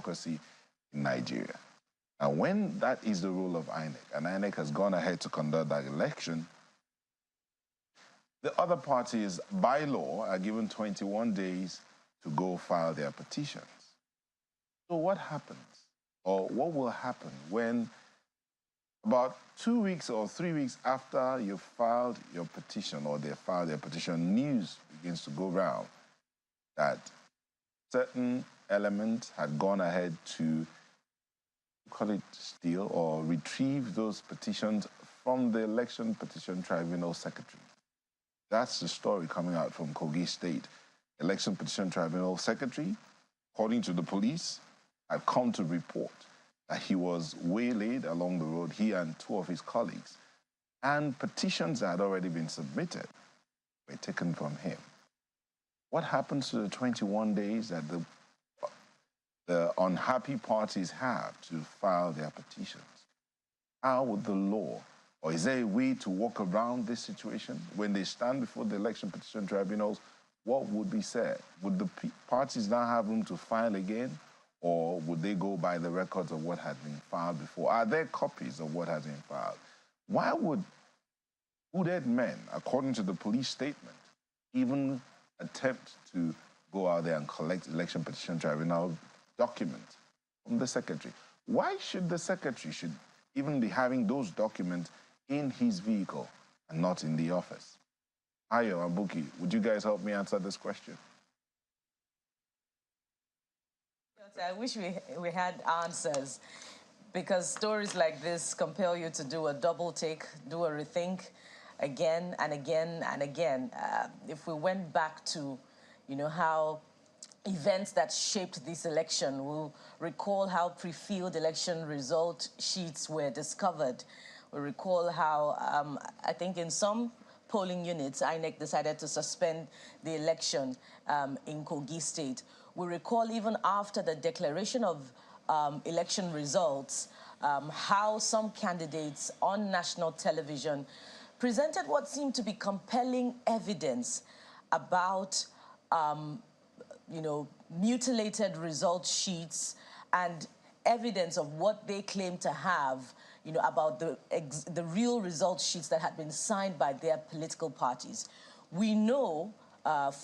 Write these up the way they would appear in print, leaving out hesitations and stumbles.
democracy in Nigeria. And when that is the role of INEC, and INEC has gone ahead to conduct that election, the other parties, by law, are given 21 days to go file their petitions. So what happens, or what will happen when about 2 weeks or 3 weeks after you filed your petition, or they filed their petition, news begins to go round that certain elements had gone ahead to, call it steal or retrieve those petitions from the Election Petition Tribunal Secretary. That's the story coming out from Kogi State. Election Petition Tribunal Secretary, according to the police, had come to report that he was waylaid along the road, he and 2 of his colleagues, and petitions that had already been submitted were taken from him. What happens to the 21 days that the unhappy parties have to file their petitions? How would the law, or is there a way to walk around this situation? When they stand before the election petition tribunals, what would be said? Would the parties now have room to file again, or would they go by the records of what had been filed before? Are there copies of what has been filed? Why would hooded men, according to the police statement, even attempt to go out there and collect election petition tribunal documents from the secretary? Why should the secretary even be having those documents in his vehicle and not in the office? Ayo and Buki, would you guys help me answer this question? I wish we had answers, because stories like this compel you to do a double take, do a rethink again and again and again. If we went back to, how events that shaped this election, we'll recall how pre-filled election result sheets were discovered. We recall how, I think in some polling units, INEC decided to suspend the election in Kogi State. We recall even after the declaration of election results, how some candidates on national television presented what seemed to be compelling evidence about, mutilated result sheets and evidence of what they claimed to have, about the real result sheets that had been signed by their political parties. We know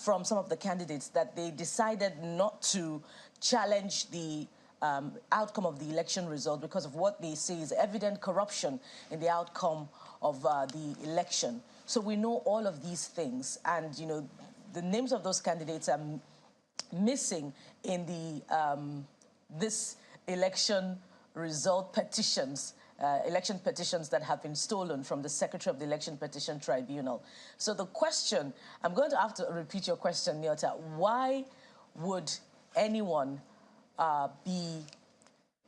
from some of the candidates that they decided not to challenge the outcome of the election result because of what they say is evident corruption in the outcome of the election. So we know all of these things, and the names of those candidates are missing in the this election result petitions. Election petitions that have been stolen from the Secretary of the Election Petition Tribunal. So the question, I'm going to have to repeat your question, Nyota. Why would anyone be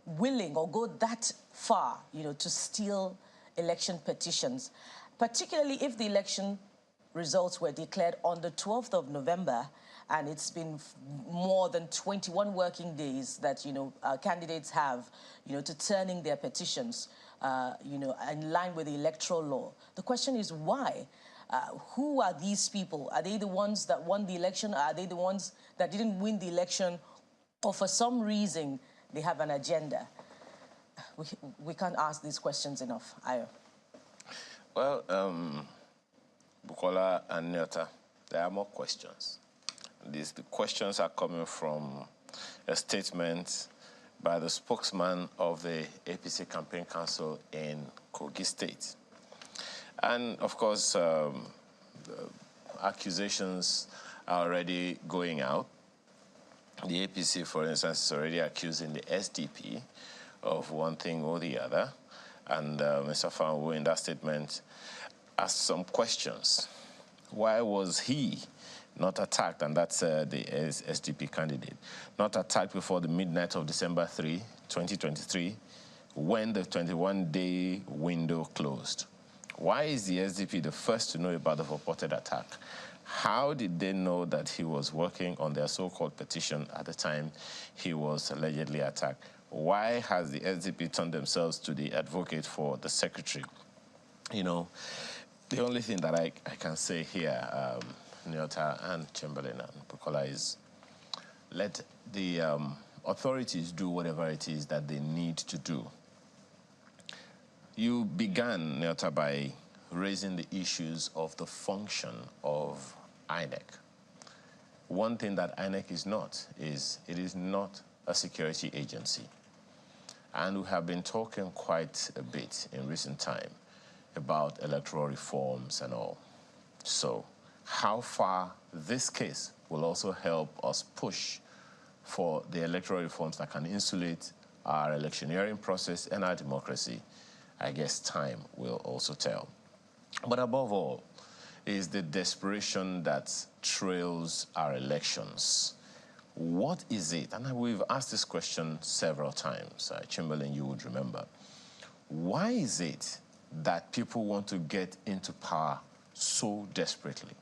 willing or go that far, to steal election petitions, particularly if the election results were declared on the 12th of November, and it's been more than 21 working days that, candidates have, to turn in their petitions, in line with the electoral law. The question is why? Who are these people? Are they the ones that won the election? Are they the ones that didn't win the election? Or for some reason, they have an agenda? We can't ask these questions enough. Ayo. Well, Bukola and Nyota, there are more questions. The questions are coming from a statement by the spokesman of the APC Campaign Council in Kogi State. And of course, accusations are already going out. The APC, for instance, is already accusing the SDP of one thing or the other. And Mr. Fanwo, in that statement, asked some questions. Why was he not attacked, and that's the SDP candidate, not attacked before the midnight of December 3, 2023, when the 21-day window closed? Why is the SDP the first to know about the purported attack? How did they know that he was working on their so-called petition at the time he was allegedly attacked? Why has the SDP turned themselves to the advocate for the secretary? The only thing that I can say here, Nyota and Chamberlain and Bukola, is let the authorities do whatever it is that they need to do. You began, Nyota, by raising the issues of the function of INEC. One thing that INEC is not is it is not a security agency. And we have been talking quite a bit in recent time about electoral reforms and all. So how far this case will also help us push for the electoral reforms that can insulate our electioneering process and our democracy, I guess time will also tell. But above all is the desperation that trails our elections. What is it? And we've asked this question several times. Chamberlain, you would remember. Why is it that people want to get into power so desperately?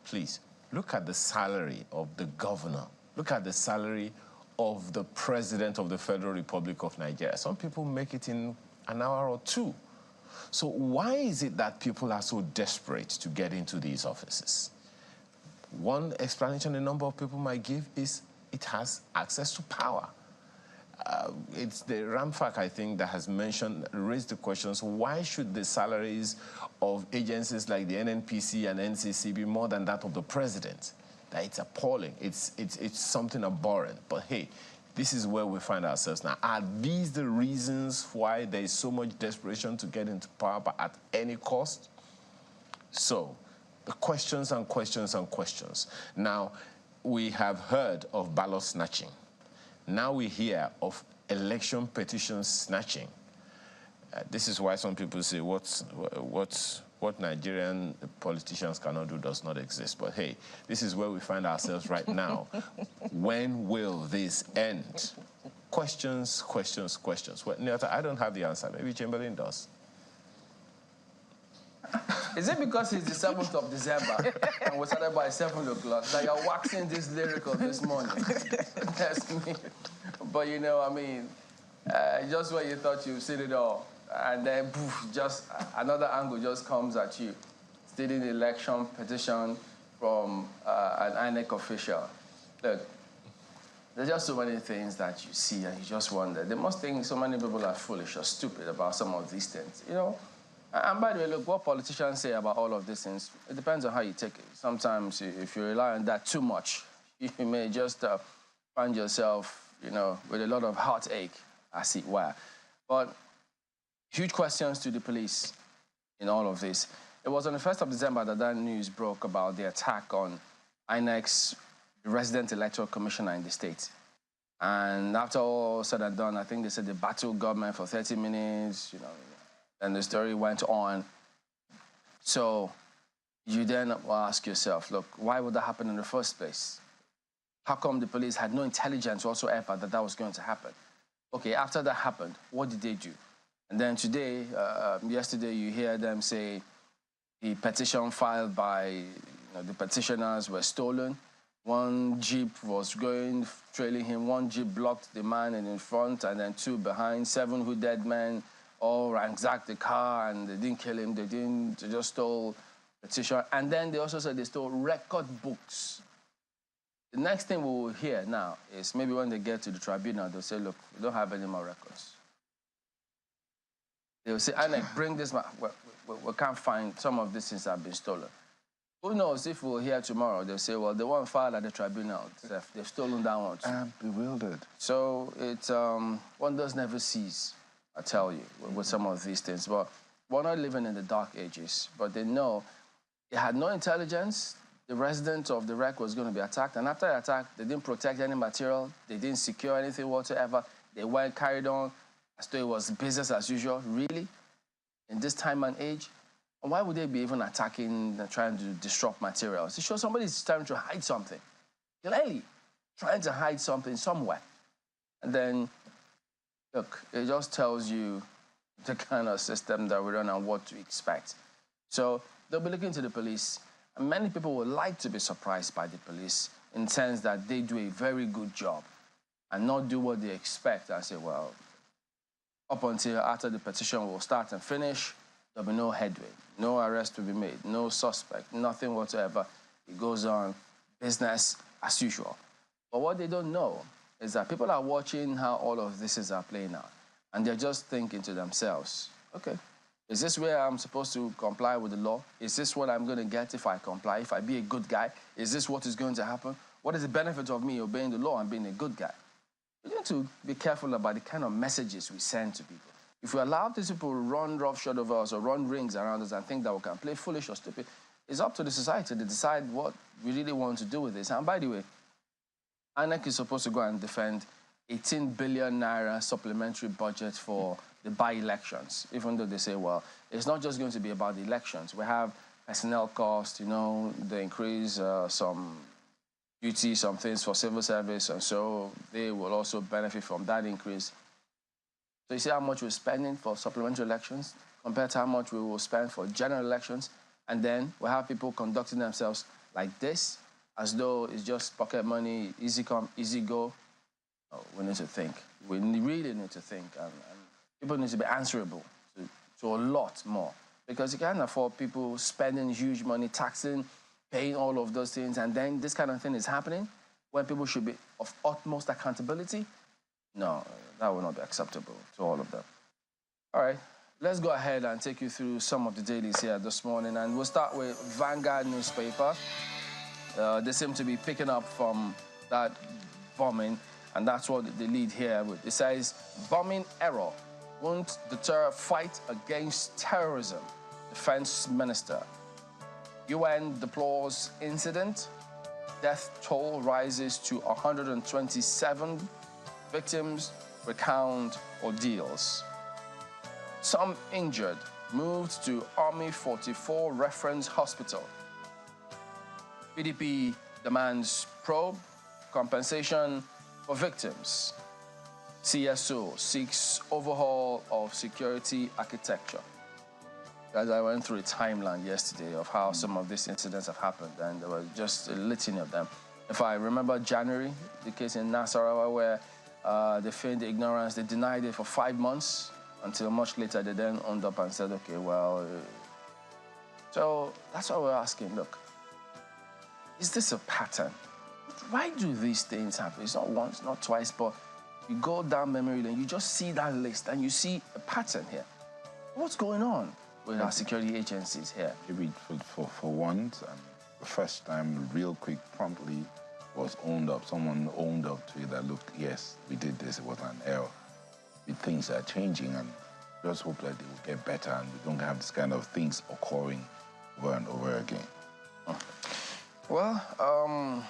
Please, look at the salary of the governor. Look at the salary of the president of the Federal Republic of Nigeria. Some people make it in an hour or two. So why is it that people are so desperate to get into these offices? One explanation a number of people might give is it has access to power. It's the RAMFAC, I think, that has raised the questions, why should the salaries of agencies like the NNPC and NCC be more than that of the president? That it's appalling. It's something abhorrent. But hey, this is where we find ourselves now. Are these the reasons why there is so much desperation to get into power, but at any cost? So, the questions and questions and questions. Now, we have heard of ballot snatching. Now we hear of election petition snatching. This is why some people say what Nigerian politicians cannot do does not exist. But hey, this is where we find ourselves right now. When will this end? Questions, questions, questions. Well, Nyota, I don't have the answer. Maybe Chamberlain does. Is it because it's the 7th of December and we started by 7 o'clock that you're waxing this lyrical this morning? That's me. But you know, I mean, just when you thought you've seen it all, and then poof, just another angle just comes at you. Stating the election petition from an INEC official. Look, there's just so many things that you see and you just wonder. They must think so many people are foolish or stupid about some of these things, you know? And by the way, look, what politicians say about all of these things, it depends on how you take it. Sometimes if you rely on that too much, you may just find yourself, you know, with a lot of heartache, as it were. But huge questions to the police in all of this. It was on the 1st of December that news broke about the attack on INEC's resident electoral commissioner in the state. And after all said and done, I think they said they battled government for 30 minutes, you know, and the story went on. So you then ask yourself, look, why would that happen in the first place? How come the police had no intelligence whatsoever that that was going to happen? Okay, after that happened, what did they do? And then today, yesterday, you hear them say the petition filed by the petitioners were stolen. One jeep was going, trailing him. One jeep blocked the man in front and then 2 behind. 7 hooded men all ransacked the car and they didn't kill him. They just stole petition. And then they also said they stole record books. The next thing we will hear now is maybe when they get to the tribunal, they'll say, look, we don't have any more records. They'll say, INEC, bring this, we can't find, some of these things have been stolen. Who knows if we'll hear tomorrow, they'll say, well, the one filed at the tribunal, they've stolen that one too. I'm bewildered. So it, one does never cease, I tell you, with some of these things. But we're not living in the dark ages, but they know they had no intelligence. The resident of the wreck was going to be attacked. And after the attack, they didn't protect any material. They didn't secure anything whatsoever. They went carried on as though it was business as usual. Really? In this time and age? And why would they be even attacking and trying to disrupt materials? It shows somebody's trying to hide something. Clearly, trying to hide something somewhere. And then, look, it just tells you the kind of system that we run and what to expect. So they'll be looking to the police. And many people would like to be surprised by the police in the sense that they do a very good job and not do what they expect and say, well, up until after the petition will start and finish, there'll be no headway, no arrest will be made, no suspect, nothing whatsoever. It goes on business as usual. But what they don't know is that people are watching how all of this is playing out, and they're just thinking to themselves, okay, is this where I'm supposed to comply with the law? Is this what I'm going to get if I comply? If I be a good guy, is this what is going to happen? What is the benefit of me obeying the law and being a good guy? We need to be careful about the kind of messages we send to people. If we allow these people to run roughshod over us or run rings around us and think that we can play foolish or stupid, it's up to the society to decide what we really want to do with this. And by the way, INEC is supposed to go and defend 18 billion naira supplementary budget for the by-elections, even though they say, well, it's not just going to be about the elections. We have personnel costs, you know, they increase some duties, some things for civil service, and so they will also benefit from that increase. So you see how much we're spending for supplementary elections compared to how much we will spend for general elections, and then we have people conducting themselves like this, as though it's just pocket money, easy come, easy go. No, we need to think. We really need to think, and people need to be answerable to a lot more, because you can't afford people spending huge money, taxing, paying all of those things, and then this kind of thing is happening when people should be of utmost accountability. No, that will not be acceptable to all of them. All right, let's go ahead and take you through some of the dailies here this morning, and we'll start with Vanguard newspaper. They seem to be picking up from that bombing, and that's what they lead here with. It says, bombing error won't deter fight against terrorism, Defense Minister. UN deplores incident. Death toll rises to 127. Victims recount ordeals. Some injured moved to Army 44 Reference Hospital. PDP demands probe, compensation for victims. CSO seeks overhaul of security architecture. Guys, I went through a timeline yesterday of how some of these incidents have happened, and there was just a litany of them. If I remember January, the case in Nasarawa where they feigned ignorance, they denied it for 5 months until much later they then owned up and said, okay, well, so that's why we're asking, look, is this a pattern? Why do these things happen? It's not once, not twice, but you go down memory lane, you just see that list and you see a pattern here. What's going on with our security agencies here? Maybe for once, the first time, real quick, promptly, was owned up. Someone owned up to it that, look, yes, we did this, it was an error. Things are changing, and just hope that they will get better and we don't have this kind of things occurring over and over again. Well,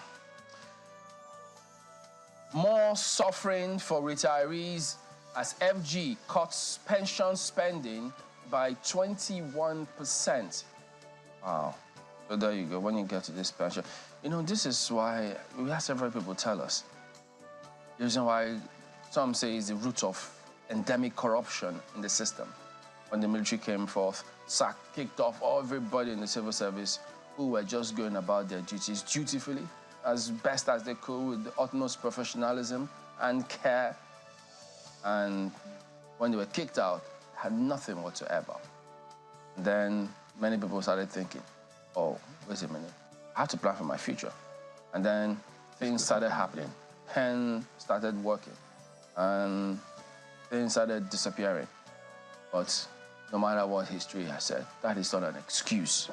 more suffering for retirees as FG cuts pension spending by 21%. Wow. So there you go, when you get to this pension. You know, this is why we have several people tell us. The reason why some say is the root of endemic corruption in the system. When the military came forth, kicked off everybody in the civil service who were just going about their duties dutifully, as best as they could, with the utmost professionalism and care. And when they were kicked out, had nothing whatsoever. Then many people started thinking, oh, wait a minute, I have to plan for my future. And then things started happening. Pen started working, and things started disappearing. But no matter what history has said, that is not an excuse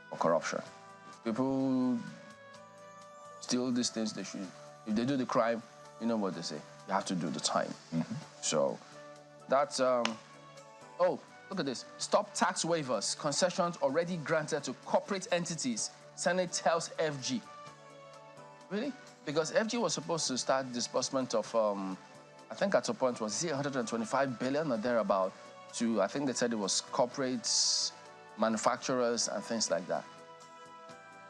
for corruption. If people steal these things, they should. If they do the crime, you know what they say, you have to do the time. Mm-hmm. So that's, oh, look at this. Stop tax waivers, concessions already granted to corporate entities. Senate tells FG. Really? Because FG was supposed to start disbursement of, I think at a point was 125 billion or thereabout to, I think they said it was corporates, manufacturers, and things like that.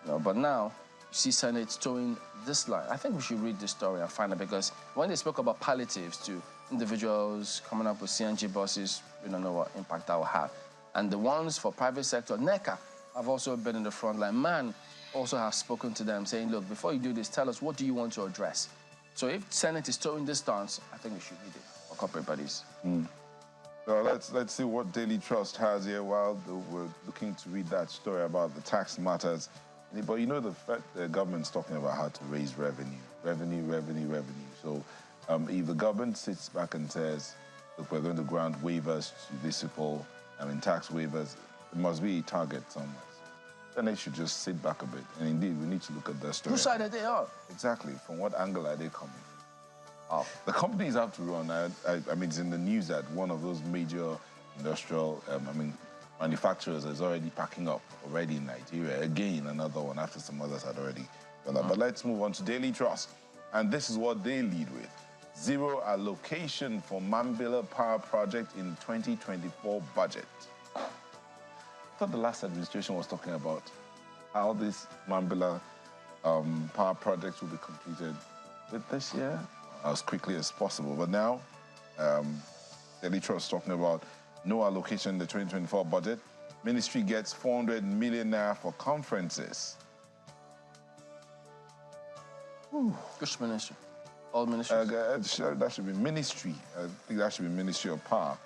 You know, but now, you see Senate towing this line. I think we should read this story and find out, because when they spoke about palliatives to individuals coming up with CNG buses, we don't know what impact that will have. And the ones for private sector, NECA, have also been in the front line. MAN also have spoken to them saying, look, before you do this, tell us, what do you want to address? So if Senate is towing this stance, I think we should read it for corporate bodies. So let's see what Daily Trust has here while we're looking to read that story about the tax matters. But you know, the government's talking about how to raise revenue. So So if the government sits back and says, look, we're going to grant waivers to these people, tax waivers, there must be a target somewhere. Then they should just sit back a bit. And indeed, we need to look at the story. Whose side are they on? Exactly. From what angle are they coming from? The companies have to run. I mean, it's in the news that one of those major industrial, manufacturers is already packing up already in Nigeria. Again, another one after some others had already done that. But let's move on to Daily Trust. And this is what they lead with. Zero allocation for Mambila Power Project in 2024 budget. I thought the last administration was talking about how this Mambila power project will be completed with this year as quickly as possible. But now, Daily Trust talking about no allocation in the 2024 budget. Ministry gets 400 million naira for conferences. Which ministry? All ministries? That should be ministry. I think that should be Ministry of Power.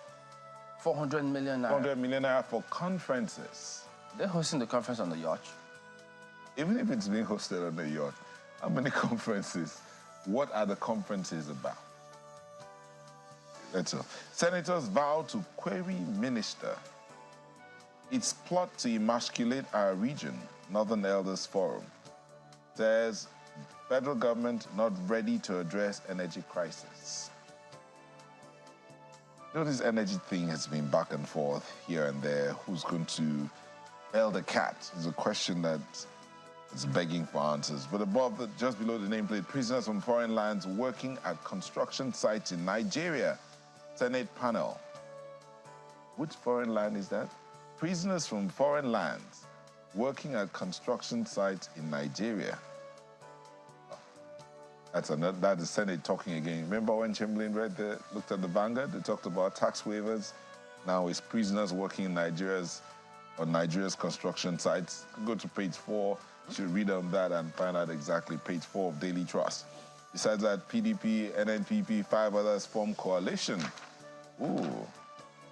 400 million naira. 400 million naira for conferences. They're hosting the conference on the yacht. Even if it's being hosted on the yacht, how many conferences? What are the conferences about? That's all. Senators vow to query minister. Its plot to emasculate our region, Northern Elders Forum, says federal government not ready to address energy crisis. You know, this energy thing has been back and forth here and there. Who's going to bail the cat is a question that is begging for answers. But above, just below the nameplate, prisoners from foreign lands working at construction sites in Nigeria. Senate panel. Which foreign land is that? Prisoners from foreign lands working at construction sites in Nigeria. That is Senate talking again. Remember when Chamberlain looked at the Vanguard? They talked about tax waivers. Now it's prisoners working in Nigeria's construction sites. Go to page 4. You should read on that and find out exactly. Page 4 of Daily Trust. Besides that, PDP, NNPP, 5 others form coalition. Ooh.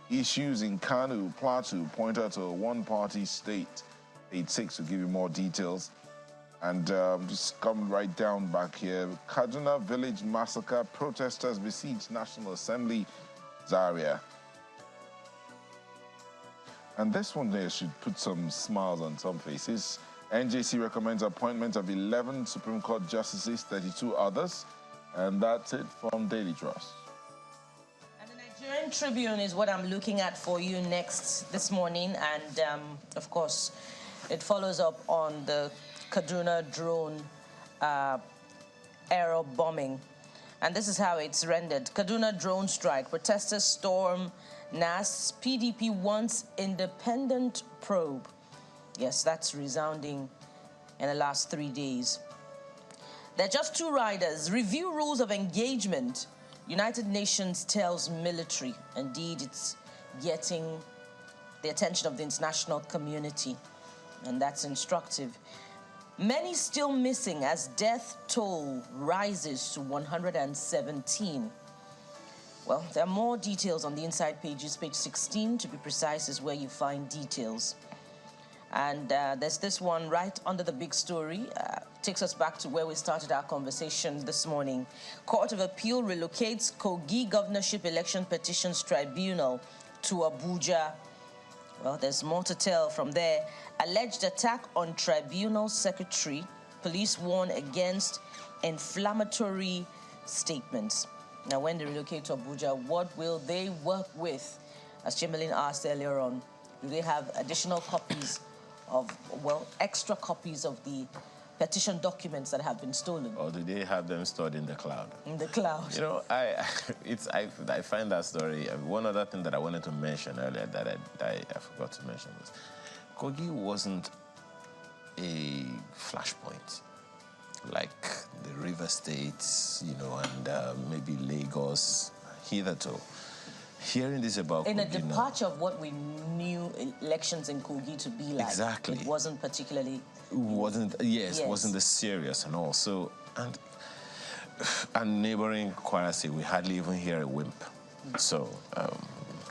Issues in Kanu, Plateau, point out to a one-party state. Page 6 to give you more details. And just come right down back here. Kaduna Village Massacre, protesters besiege National Assembly, Zaria. And this one there should put some smiles on some faces. NJC recommends appointment of 11 Supreme Court justices, 32 others. And that's it from Daily Trust. And the Nigerian Tribune is what I'm looking at for you next this morning. And, of course, it follows up on the Kaduna drone aero bombing. And this is how it's rendered. Kaduna drone strike. Protesters storm NAS. PDP wants independent probe. Yes, that's resounding in the last 3 days. There are just 2 riders. Review rules of engagement. United Nations tells military. Indeed, it's getting the attention of the international community. And that's instructive. Many still missing as death toll rises to 117. Well, there are more details on the inside pages. Page 16, to be precise, is where you find details. And there's this one right under the big story. Takes us back to where we started our conversation this morning. Court of Appeal relocates Kogi Governorship Election Petitions Tribunal to Abuja. Well, there's more to tell from there. Alleged attack on tribunal secretary. Police warn against inflammatory statements. Now, when they relocate to Abuja, what will they work with? As Chamberlain asked earlier on, do they have additional copies of, well, extra copies of the petition documents that have been stolen? Or do they have them stored in the cloud? In the cloud. You know, I find that story. One other thing that I wanted to mention earlier that I forgot to mention was Kogi wasn't a flashpoint like the river states, you know, and maybe Lagos hitherto. Hearing this about in Kogi, a departure of what we knew elections in Kogi to be like. Exactly. It wasn't particularly... Wasn't as serious and all. So, and neighboring Kwara State, we hardly even hear a wimp. So,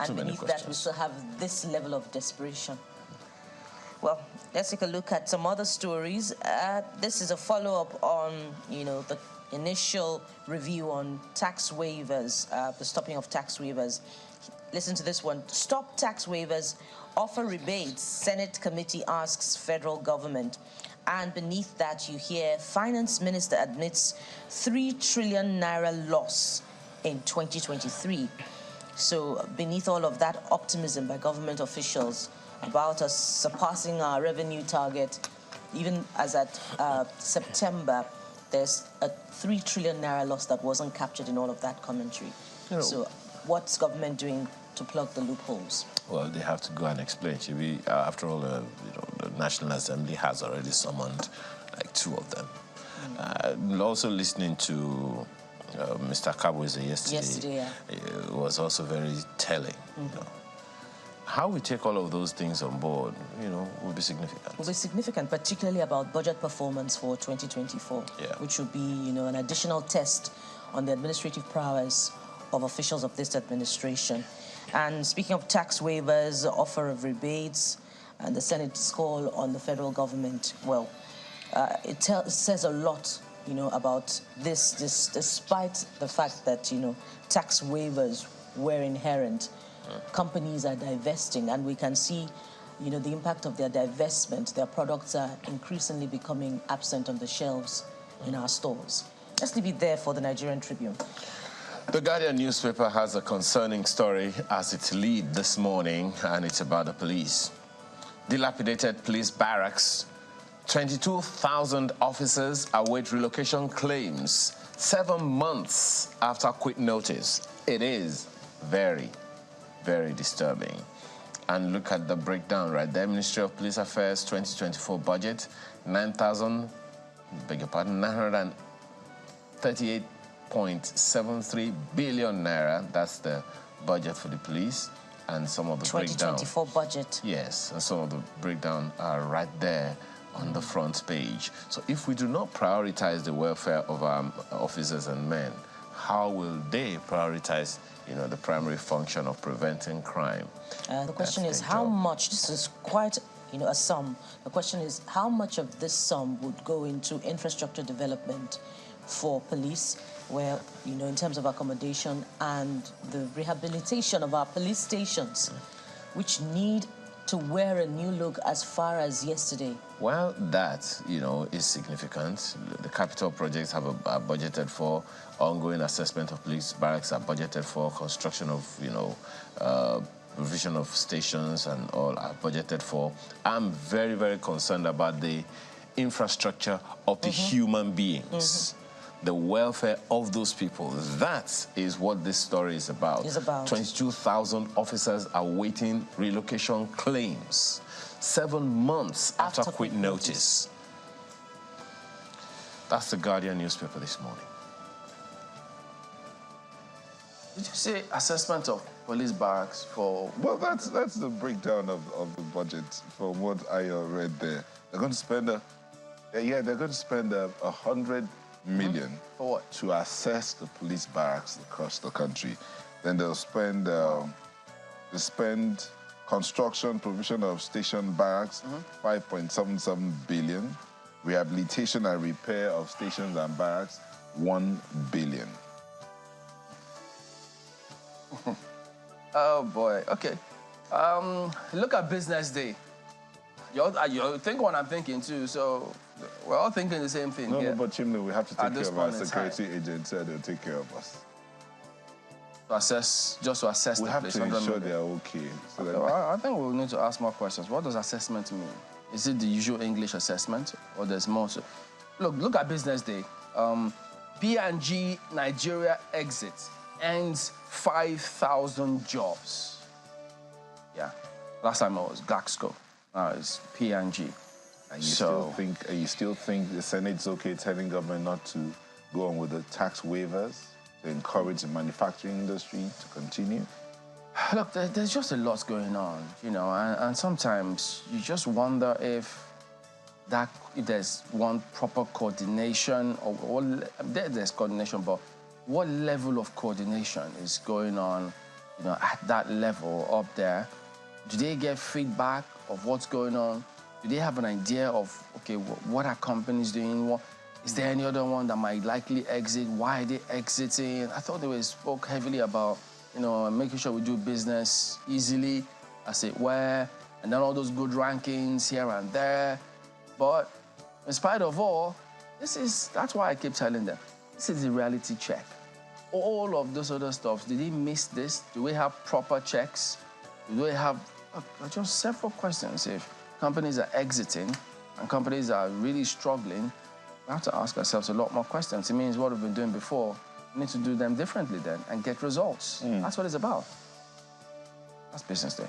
and beneath that, we still have this level of desperation. Well, let's take a look at some other stories. This is a follow-up on, you know, the initial review on tax waivers, the stopping of tax waivers. Listen to this one. Stop tax waivers, offer rebates. Senate committee asks federal government. And beneath that, you hear Finance Minister admits 3 trillion naira loss in 2023. So beneath all of that optimism by government officials about us surpassing our revenue target, even as at September, there's a 3 trillion naira loss that wasn't captured in all of that commentary. So what's government doing to plug the loopholes? Well, they have to go and explain. After all, the National Assembly has already summoned like 2 of them. Also listening to Mr. Kabweze yesterday was also very telling. How we take all of those things on board, will be significant. Will be significant, particularly about budget performance for 2024, which will be, an additional test on the administrative prowess of officials of this administration. And speaking of tax waivers, offer of rebates, and the Senate's call on the federal government, well, it says a lot, about this, despite the fact that, tax waivers were inherent. Companies are divesting, and we can see, the impact of their divestment. Their products are increasingly becoming absent on the shelves in our stores. Let's leave it there for the Nigerian Tribune. The Guardian newspaper has a concerning story as its lead this morning, and it's about the police. Dilapidated police barracks. 22,000 officers await relocation claims 7 months after quit notice. It is very, very disturbing. And look at the breakdown right there. Ministry of Police Affairs 2024 budget, 938.73 billion naira. That's the budget for the police. And some of the 2024 budget. Yes, and some of the breakdown are right there on the front page. So if we do not prioritize the welfare of our officers and men, how will they prioritize, the primary function of preventing crime? The question is how much, this is quite, a sum. The question is how much of this sum would go into infrastructure development for police, where, in terms of accommodation and the rehabilitation of our police stations, which need to wear a new look as far as yesterday? Well, that, is significant. The capital projects are budgeted for, ongoing assessment of police barracks are budgeted for, construction of, provision of stations and all are budgeted for. I'm very, very concerned about the infrastructure of the human beings. The welfare of those people. That is what this story is about. 22,000 officers are awaiting relocation claims 7 months after quit notice. That's the Guardian newspaper this morning. Did you say assessment of police barracks for... Well, that's the breakdown of the budget from what I read there. They're going to spend they're going to spend 100 million for what? To assess the police barracks across the country. Then they'll spend construction, provision of station barracks, 5.77 billion. Rehabilitation and repair of stations and barracks, 1 billion. Oh boy. Okay. Look at Business Day. You think what I'm thinking too, so we're all thinking the same thing. No, but Chimney, we have to take care of our security agents, so they'll take care of us. To assess the place. We have to ensure they're okay. So okay, I think we'll need to ask more questions. What does assessment mean? Is it the usual English assessment, or there's more to... Look at Business Day. P&G Nigeria exit ends 5,000 jobs. Yeah. Last time it was Glaxo. Now it's P&G. And you still think the Senate's okay telling government not to go on with the tax waivers to encourage the manufacturing industry to continue? Look, there's just a lot going on, and sometimes you just wonder if there's one proper coordination, or there's coordination, but what level of coordination is going on, at that level up there? Do they get feedback of what's going on? Do they have an idea of, okay, what are companies doing? Is there any other one that might likely exit? Why are they exiting? I thought they spoke heavily about, making sure we do business easily, as it were, and then all those good rankings here and there. But in spite of all, that's why I keep telling them, this is the reality check. All of those other stuff, did they miss this? Do we have proper checks? Do we have just several questions? If companies are exiting and companies are really struggling, we have to ask ourselves a lot more questions. It means what we've been doing before, we need to do them differently then and get results. That's what it's about. That's Business Day.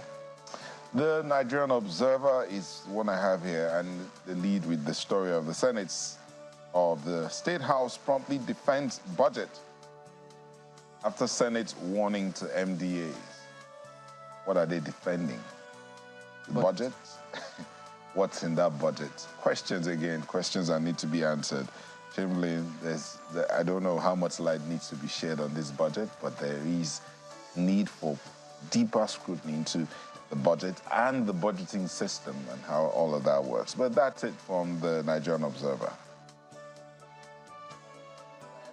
The Nigerian Observer is one I have here, and the lead with the story of the Senate's of the State House promptly defends budget after Senate warning to MDAs. What are they defending? The budget? What's in that budget? Questions again, questions that need to be answered. Chamberlain, I don't know how much light needs to be shed on this budget, but there is need for deeper scrutiny into the budget and the budgeting system and how all of that works. But that's it from the Nigerian Observer.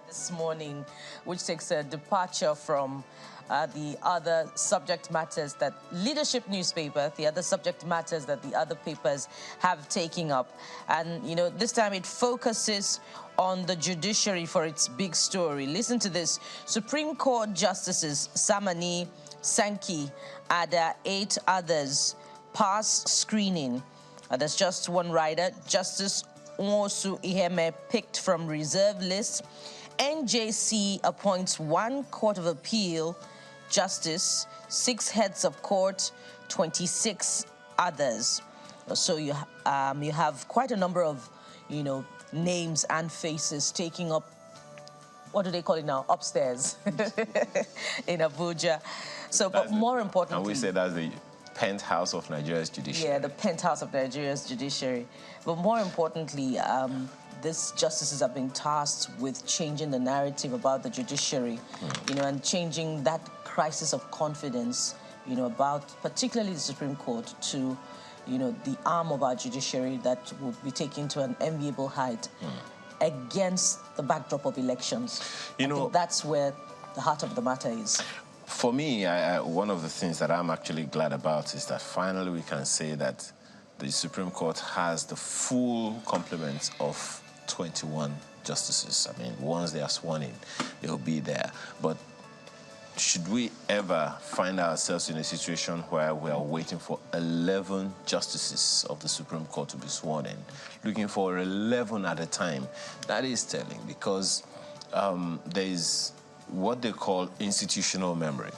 This morning, which takes a departure from the other subject matters that leadership newspaper, the other subject matters that the other papers have taken up. And, this time it focuses on the judiciary for its big story. Listen to this. Supreme Court Justices Samani, Sankey, and 8 others pass screening. There's just one rider, Justice Nwosu Iheme, picked from reserve list. NJC appoints 1 Court of Appeal justice, 6 heads of court, 26 others. So you have quite a number of, names and faces taking up, what do they call it now, upstairs in Abuja. So, but more importantly... And we say that's the penthouse of Nigeria's judiciary. Yeah, the penthouse of Nigeria's judiciary. But more importantly, these justices have been tasked with changing the narrative about the judiciary, and changing that crisis of confidence, about particularly the Supreme Court to, the arm of our judiciary that would be taken to an enviable height against the backdrop of elections. I think that's where the heart of the matter is. For me, one of the things that I'm actually glad about is that finally we can say that the Supreme Court has the full complement of 21 justices. I mean, once they are sworn in, they'll be there. But should we ever find ourselves in a situation where we are waiting for 11 justices of the Supreme Court to be sworn in, looking for 11 at a time? That is telling, because there is what they call institutional memory.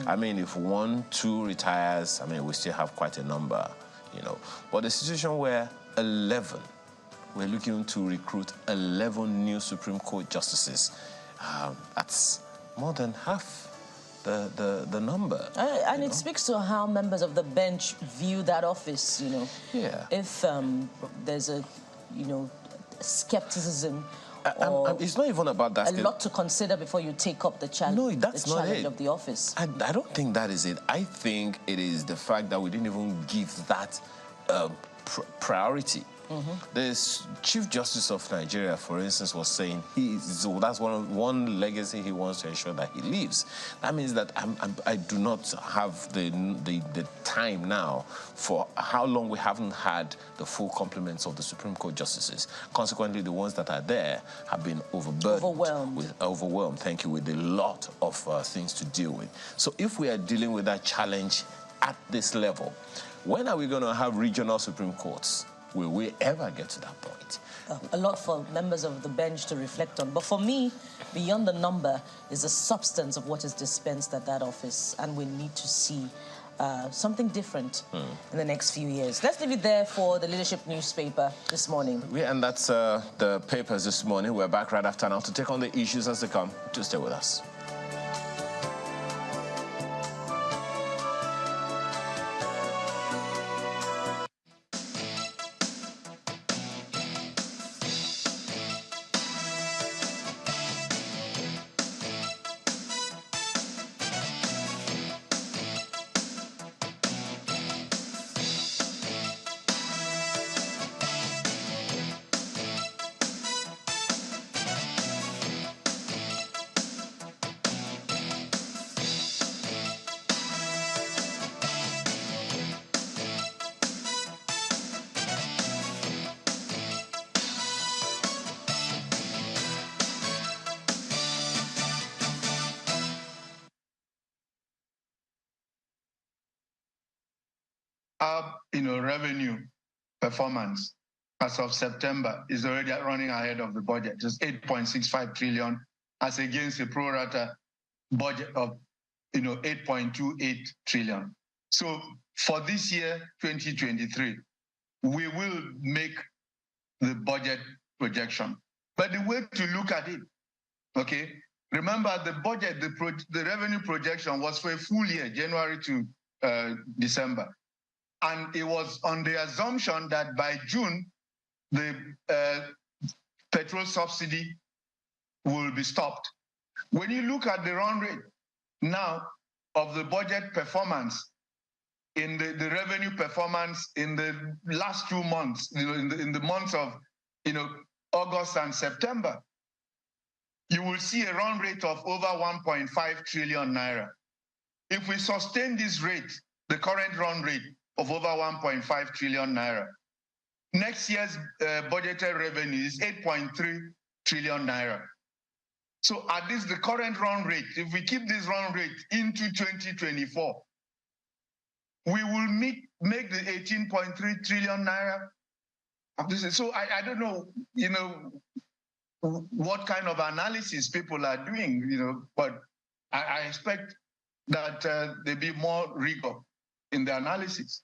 I mean, if 1, 2 retires, we still have quite a number, But the situation where 11, we're looking to recruit 11 new Supreme Court justices. That's more than half the number. And it speaks to how members of the bench view that office, Yeah. If there's a, skepticism, it's not even about that. A lot to consider before you take up the challenge. No, that's the not challenge it. of the office. I don't think that is it. I think it is the fact that we didn't even give that priority. The Chief Justice of Nigeria, for instance, was saying that's one legacy he wants to ensure that he leaves. That means that I do not have the time now for how long we haven't had the full complements of the Supreme Court justices. Consequently, the ones that are there have been overwhelmed. Thank you, with a lot of things to deal with. So if we are dealing with that challenge at this level, when are we going to have regional Supreme Courts? Will we ever get to that point? A lot for members of the bench to reflect on. But for me, beyond the number is the substance of what is dispensed at that office. And we need to see something different in the next few years. Let's leave it there for the leadership newspaper this morning. And that's the papers this morning. We're back right after now to take on the issues as they come. Do stay with us. our revenue performance as of September is already running ahead of the budget. It's 8.65 trillion as against a pro rata budget of 8.28 trillion. So for this year, 2023, we will make the budget projection. But the way to look at it, okay, remember the budget, the revenue projection was for a full year, January to December. And it was on the assumption that by June, the petrol subsidy will be stopped. When you look at the run rate now of the budget performance, in the revenue performance in the last 2 months, in the months of August and September, you will see a run rate of over 1.5 trillion naira. If we sustain this rate, the current run rate of over 1.5 trillion naira, next year's budgeted revenue is 8.3 trillion naira. So at this, the current run rate, if we keep this run rate into 2024, we will make the 18.3 trillion naira. So I don't know, what kind of analysis people are doing, but I expect that there be more rigor in the analysis.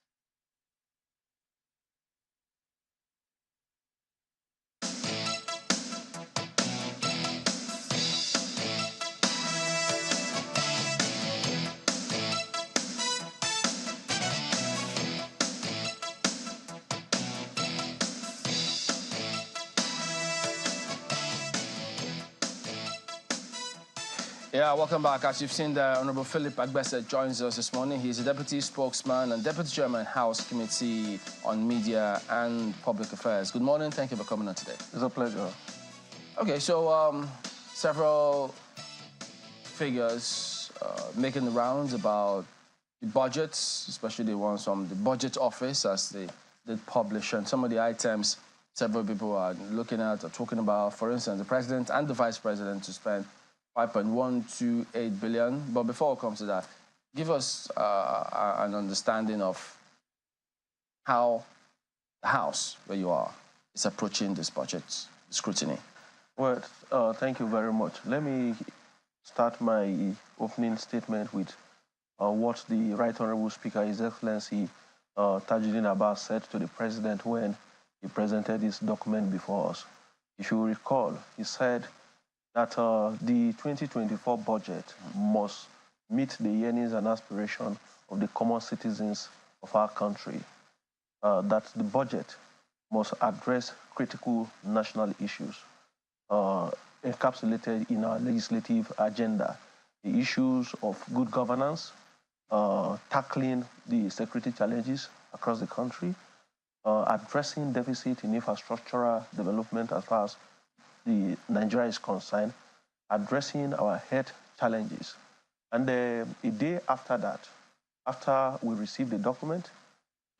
Yeah, welcome back. As you've seen, the Honorable Philip Agbese joins us this morning. He's a Deputy Spokesman and Deputy Chairman, House Committee on Media and Public Affairs. Good morning. Thank you for coming on today. It's a pleasure. Okay, so several figures making the rounds about the budgets, especially the ones from the Budget Office, as they did publish, and some of the items several people are looking at or talking about. For instance, the President and the Vice President to spend 5.128 billion. But before it comes to that, give us an understanding of how the House, where you are, is approaching this budget scrutiny. Well, thank you very much. Let me start my opening statement with what the Right Honourable Speaker, His Excellency Tajuddin Abbas, said to the President when he presented this document before us. If you recall, he said that the 2024 budget must meet the yearnings and aspirations of the common citizens of our country, that the budget must address critical national issues encapsulated in our legislative agenda, the issues of good governance, tackling the security challenges across the country, addressing deficit in infrastructural development as far as the Nigeria is concerned, addressing our health challenges. And a day after that, after we received the document,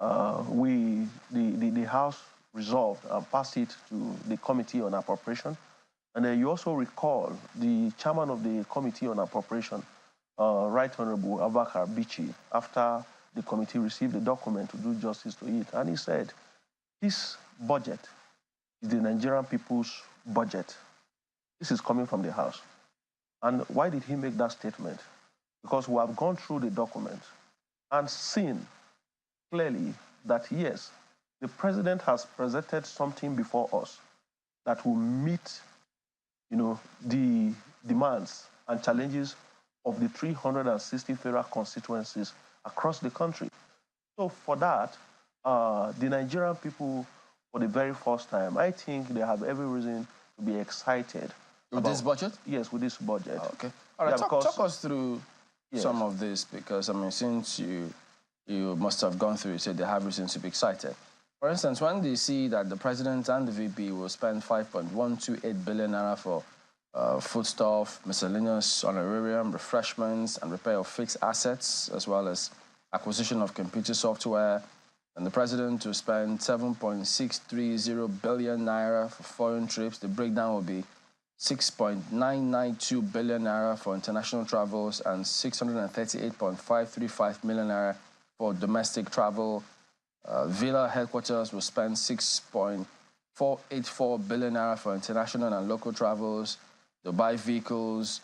the House resolved and passed it to the Committee on Appropriation. And you also recall the chairman of the Committee on Appropriation, Right Honorable Abubakar Bichi, after the committee received the document to do justice to it. And he said, this budget is the Nigerian people's budget. This is coming from the House. And why did he make that statement? Because we have gone through the document and seen clearly that, yes, the President has presented something before us that will meet, the demands and challenges of the 360 federal constituencies across the country. So for that, the Nigerian people, for the very first time, I think they have every reason to be excited. With this budget? Yes, with this budget. Oh, okay. All right, talk us through some of this, because, since you must have gone through it, so they have reason to be excited. For instance, when they see that the President and the VP will spend 5.128 billion naira for foodstuff, miscellaneous honorarium, refreshments, and repair of fixed assets, as well as acquisition of computer software, and the President to spend 7.630 billion naira for foreign trips, the breakdown will be 6.992 billion naira for international travels and 638.535 million naira for domestic travel. Villa headquarters will spend 6.484 billion naira for international and local travels. They'll buy vehicles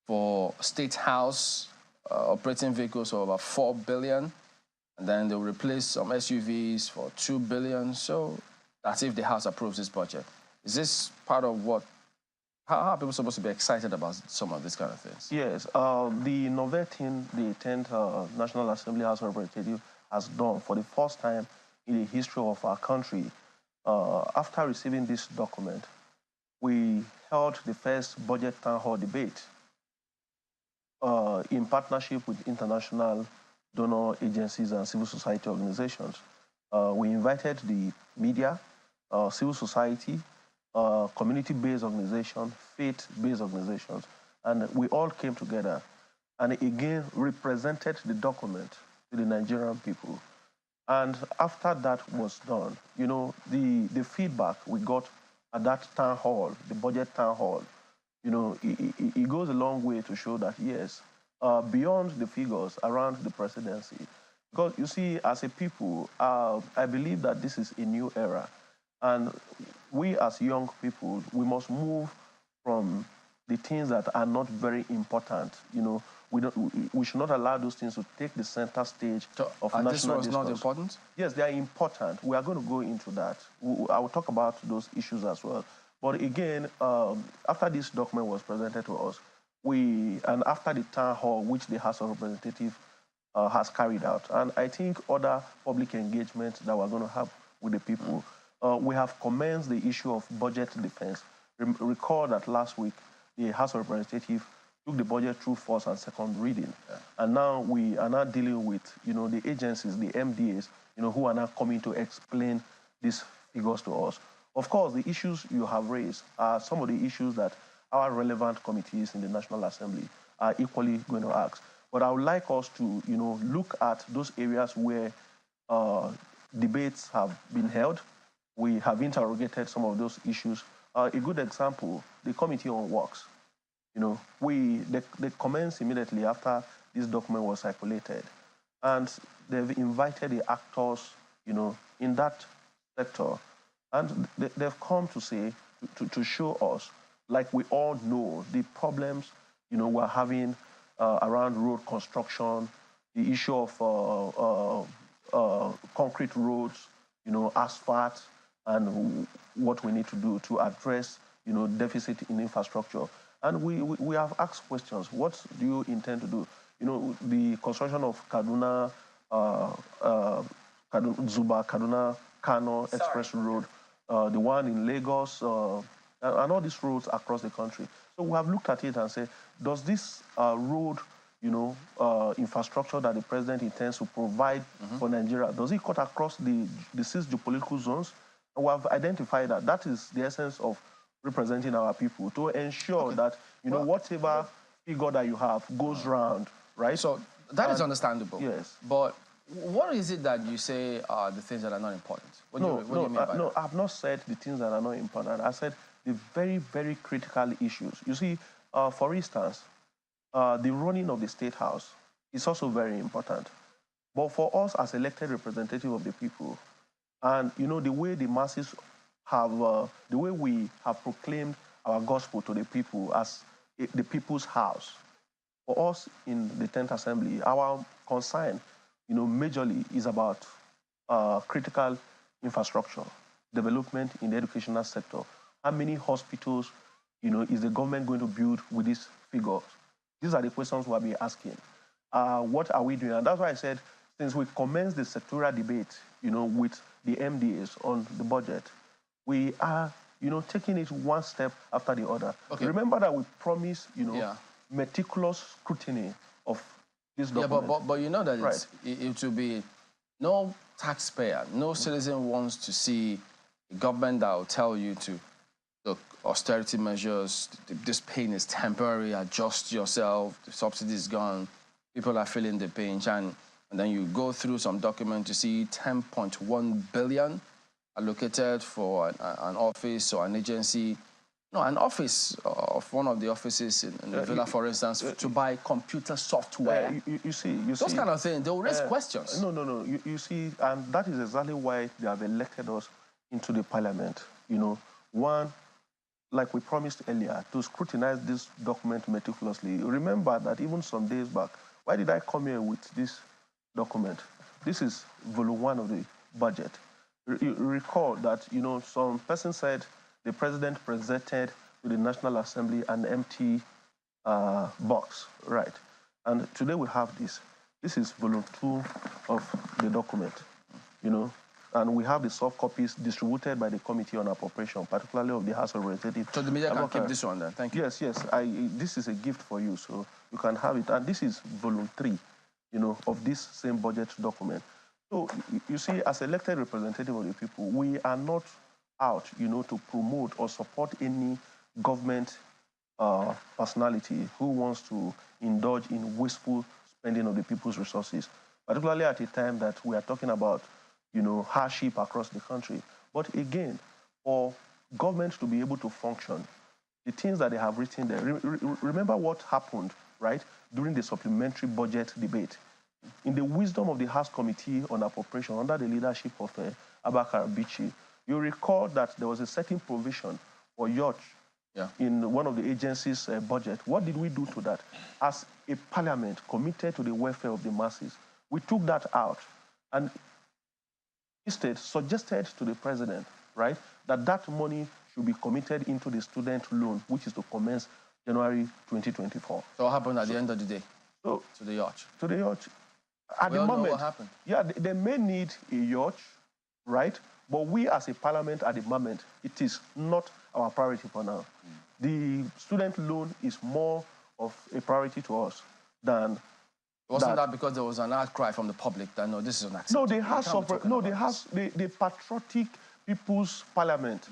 for State House, operating vehicles for about 4 billion. And then they'll replace some SUVs for 2 billion. So that's if the House approves this budget. Is this part of what, how are people supposed to be excited about some of these kind of things? Yes, the Novetin, the 10th National Assembly House of Representatives, has done for the first time in the history of our country. After receiving this document, we held the first budget town hall debate in partnership with international donor agencies and civil society organizations. We invited the media, civil society, community-based organizations, faith-based organizations, and we all came together and again represented the document to the Nigerian people. And after that was done, you know, the feedback we got at that town hall, the budget town hall, you know, it goes a long way to show that, yes, beyond the figures around the presidency, because you see, as a people, I believe that this is a new era. And we as young people, we must move from the things that are not very important. You know, we should not allow those things to take the center stage of national discourse. This was not important? Yes, they are important. We are going to go into that. I will talk about those issues as well. But again, after this document was presented to us, and after the town hall, which the House of Representatives has carried out, and I think other public engagements that we're going to have with the people, we have commenced the issue of budget defense. Recall that last week, the House of Representatives took the budget through first and second reading. Yeah. And now we are now dealing with, you know, the agencies, the MDAs, you know, who are now coming to explain these figures to us. Of course, the issues you have raised are some of the issues that our relevant committees in the National Assembly are equally going to ask. But I would like us to, you know, look at those areas where debates have been held. We have interrogated some of those issues. A good example, the Committee on Works. You know, they commenced immediately after this document was circulated. And they've invited the actors, you know, in that sector. And they've come to say, to show us, like we all know, the problems, you know, we're having around road construction, the issue of concrete roads, you know, asphalt, and what we need to do to address, you know, deficit in infrastructure. And we have asked questions. What do you intend to do? You know, the construction of Kaduna, Kaduna, Kano Express Road, the one in Lagos, and all these roads across the country. So we have looked at it and said, does this road, you know, infrastructure that the president intends to provide for Nigeria, does it cut across the 6 geopolitical zones? And we have identified that that is the essence of representing our people, to ensure that, you know, whatever figure that you have goes round, right? So that is understandable. Yes. But what is it that you say are the things that are not important? What do you mean by that? I've not said the things that are not important. I said the very, very critical issues. You see, for instance, the running of the State House is also very important. But for us as elected representatives of the people, and, you know, the way the masses have, the way we have proclaimed our gospel to the people as the people's house, for us in the 10th Assembly, our concern, you know, majorly is about critical infrastructure, development in the educational sector. How many hospitals, you know, is the government going to build with these figures? These are the questions we'll be asking. What are we doing? And that's why I said, since we commenced the sectoral debate, you know, with the MDAs on the budget, we are, you know, taking it one step after the other. Okay. Remember that we promised, you know, meticulous scrutiny of this document. Yeah, but you know that it will be no taxpayer, no citizen wants to see a government that will tell you to, look, austerity measures, this pain is temporary, adjust yourself, the subsidy is gone, people are feeling the pinch, and then you go through some document to see 10.1 billion allocated for an office or an agency No, an office of one of the offices in the villa, for instance, to buy computer software. You see, those kind of things, they'll raise questions. No. You see, and that is exactly why they have elected us into the parliament. You know, one, like we promised earlier, to scrutinize this document meticulously. Remember that even some days back, why did I come here with this document? This is volume 1 of the budget. You recall that, you know, some person said the president presented to the National Assembly an empty box, right? And today we have this. This is volume 2 of the document, you know, and we have the soft copies distributed by the Committee on Appropriation, particularly of the House of Representatives. So the media can keep this one then, thank you. Yes. This is a gift for you, so you can have it. And this is volume 3, you know, of this same budget document. So you see, as elected representative of the people, we are not out, you know, to promote or support any government personality who wants to indulge in wasteful spending of the people's resources, particularly at a time that we are talking about, you know, hardship across the country. But again, for government to be able to function, the things that they have written there, remember what happened, right, during the supplementary budget debate. In the wisdom of the House Committee on Appropriation under the leadership of Abubakar Bichi, you recall that there was a certain provision for yacht in one of the agencies' budget. What did we do to that? As a parliament committed to the welfare of the masses, we took that out and instead suggested to the president, right, that that money should be committed into the student loan, which is to commence January 2024. So what happened at the end of the day to the yacht? To the yacht. At the moment, know what happened. Yeah, they may need a yacht, right? But we as a parliament at the moment, it is not our priority for now. The student loan is more of a priority to us than Wasn't that because there was an outcry from the public that, no, this is unacceptable? No, the patriotic People's Parliament,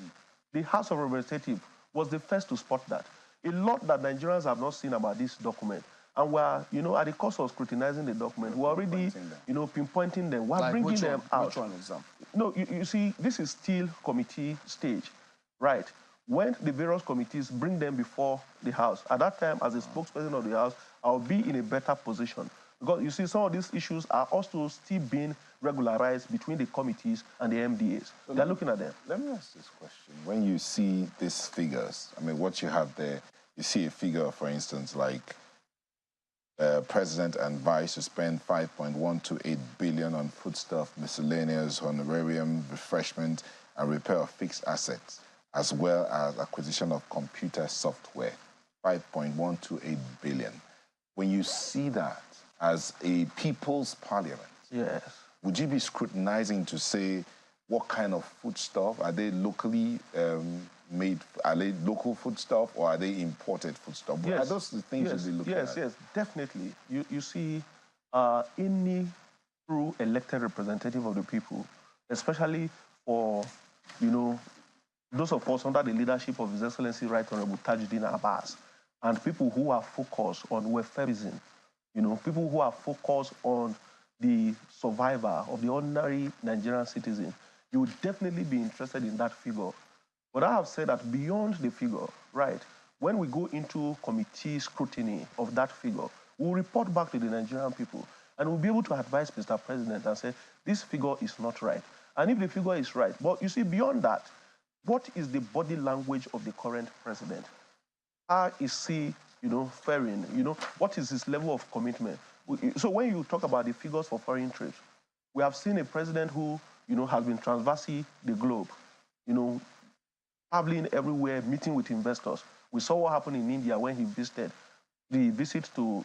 the House of Representatives, was the first to spot that. A lot that Nigerians have not seen about this document. And we're, you know, at the cost of scrutinizing the document, we're already, you know, pinpointing them. We're like bringing them out. Which one example? No, you see, this is still committee stage, right? When the various committees bring them before the House, at that time, as a spokesperson of the House, I'll be in a better position. Because, you see, some of these issues are also still being regularized between the committees and the MDAs. So they're looking at them. Let me ask this question. When you see these figures, I mean, what you have there, you see a figure, for instance, like President and Vice to spend 5.128 billion on foodstuff, miscellaneous, honorarium, refreshment, and repair of fixed assets, as well as acquisition of computer software, 5.128 billion. When you see that as a people's parliament, yes, would you be scrutinizing to say what kind of foodstuff? Are they locally made? Are they local foodstuff or are they imported foodstuff? Yes. Are those the things you'll be looking at? Yes, definitely. You see, any true elected representative of the people, especially for, you know, those of us under the leadership of His Excellency Right Honorable Tajuddin Abbas, and people who are focused on welfareism, you know, people who are focused on the survivor of the ordinary Nigerian citizen, you would definitely be interested in that figure. But I have said that beyond the figure, right, when we go into committee scrutiny of that figure, we'll report back to the Nigerian people and we'll be able to advise Mr. President and say, this figure is not right. And if the figure is right, but you see, beyond that, what is the body language of the current president? How is he, you know, faring? You know, what is his level of commitment? So when you talk about the figures for foreign trips, we have seen a president who, you know, has been transversing the globe, you know, traveling everywhere, meeting with investors. We saw what happened in India when he visited the visit to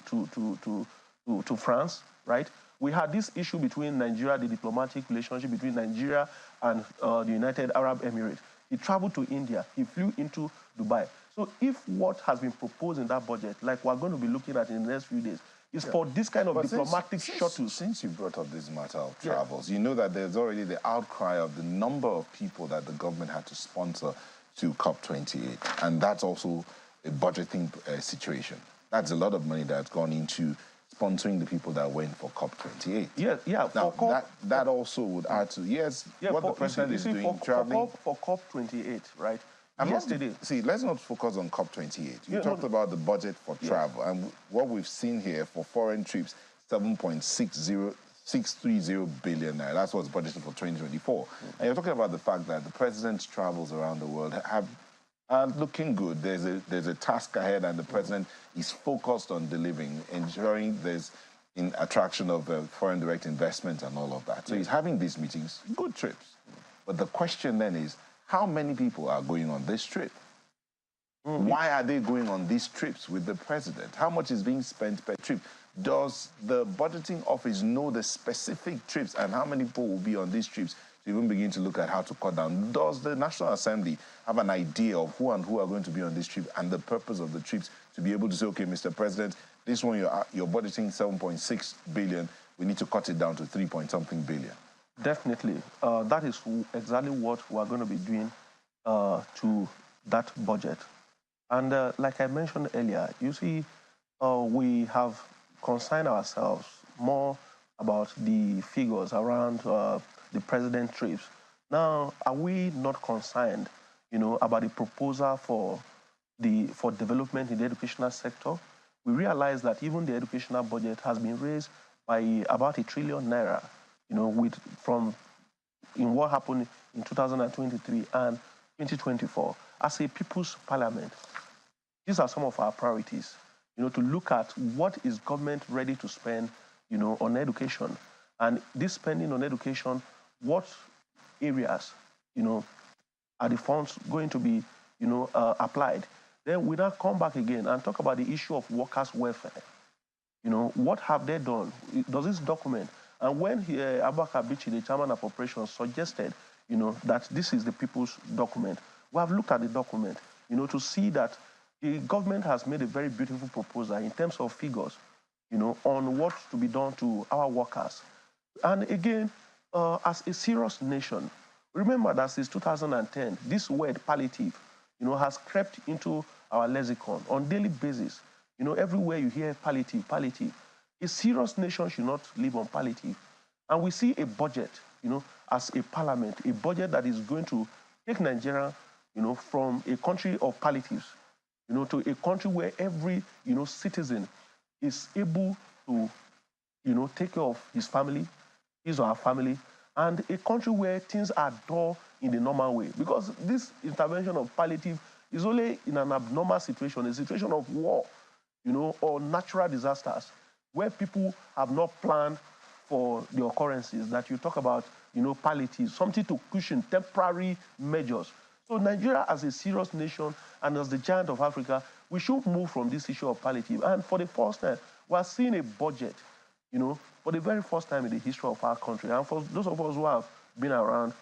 France, right? We had this issue between Nigeria, the diplomatic relationship between Nigeria and the United Arab Emirates. He traveled to India. He flew into Dubai. So if what has been proposed in that budget, like we're going to be looking at in the next few days, is for this kind of diplomatic shuttles. Since you brought up this matter of travels, you know that there's already the outcry of the number of people that the government had to sponsor to COP28. And that's also a budgeting situation. That's a lot of money that's gone into sponsoring the people that went for COP28. Now, that also would add to, what the president is doing, traveling. For COP28, right, See, let's not focus on COP28. You talked about the budget for travel, and what we've seen here for foreign trips, 7.630 billion naira. That's what's budgeted for 2024. And you're talking about the fact that the president's travels around the world are looking good. There's a task ahead, and the president is focused on delivering, ensuring there's attraction of foreign direct investment and all of that. So he's having these meetings, good trips. But the question then is, how many people are going on this trip? Why are they going on these trips with the president? How much is being spent per trip? Does the budgeting office know the specific trips and how many people will be on these trips to even begin to look at how to cut down? Does the National Assembly have an idea of who and who are going to be on this trip and the purpose of the trips to be able to say, okay, Mr. President, this one you're budgeting 7.6 billion, we need to cut it down to 3-point-something billion? Definitely. That is exactly what we're going to be doing to that budget. And like I mentioned earlier, you see, we have concerned ourselves more about the figures around the president trips. Now, are we not concerned, about the proposal for development in the educational sector? We realize that even the educational budget has been raised by about 1 trillion naira, in what happened in 2023 and 2024. As a people's parliament, these are some of our priorities, to look at what is government ready to spend, on education. And this spending on education, what areas, are the funds going to be, applied? Then we now come back again and talk about the issue of workers' welfare. What have they done? Does this document? And when Abubakar Bichi, the chairman of operations, suggested, that this is the people's document, we have looked at the document, to see that the government has made a very beautiful proposal in terms of figures, on what to be done to our workers. And again, as a serious nation, remember that since 2010, this word palliative, has crept into our lexicon on a daily basis. Everywhere you hear palliative, palliative. A serious nation should not live on palliative. And we see a budget, as a parliament, a budget that is going to take Nigeria, from a country of palliatives, to a country where every, citizen is able to, take care of his family, his or her family, and a country where things are done in the normal way. Because this intervention of palliative is only in an abnormal situation, a situation of war, or natural disasters, where people have not planned for the occurrences that you talk about, palliative, something to cushion temporary measures. So Nigeria, as a serious nation and as the giant of Africa, we should move from this issue of palliative. And for the first time, we are seeing a budget, for the very first time in the history of our country. And for those of us who have been around,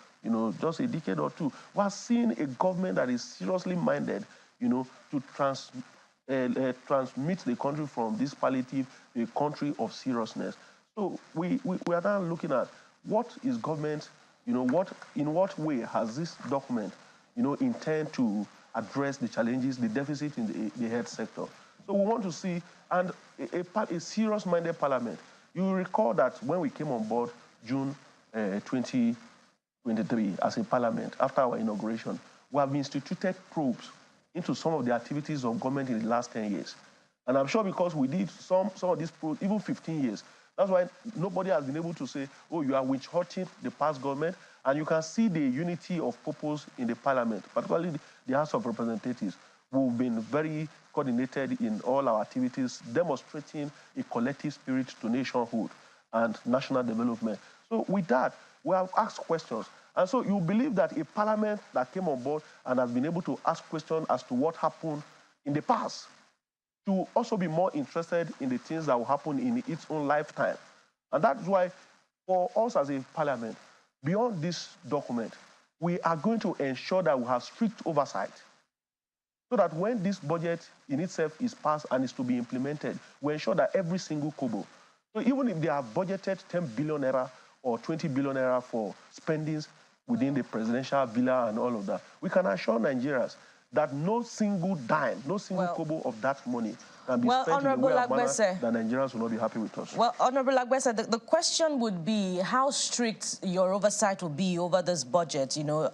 just a decade or two, we are seeing a government that is seriously minded, to transmit the country from this palliative to a country of seriousness. So we are now looking at what is government, in what way has this document, intend to address the challenges, the deficit in the health sector. So we want to see, and a serious-minded parliament. You will recall that when we came on board June 2023 as a parliament, after our inauguration, we have instituted probes into some of the activities of government in the last 10 years. And I'm sure because we did some of these probes, even 15 years, that's why nobody has been able to say, oh, you are witch-hunting the past government. And you can see the unity of purpose in the parliament, particularly the House of Representatives. We've been very coordinated in all our activities, demonstrating a collective spirit to nationhood and national development. So with that, we have asked questions. And so you believe that a parliament that came on board and has been able to ask questions as to what happened in the past, to also be more interested in the things that will happen in its own lifetime. And that's why, for us as a parliament, beyond this document, we are going to ensure that we have strict oversight so that when this budget in itself is passed and is to be implemented, we ensure that every single kobo, so even if they have budgeted 10 billion naira or 20 billion naira for spendings within the presidential villa and all of that, we can assure Nigerians that no single dime, no single kobo of that money can be spent in a Honorable way of manner Agbese, that Nigerians will not be happy with us. Well, Honorable Agbese, the question would be how strict your oversight will be over this budget. You know,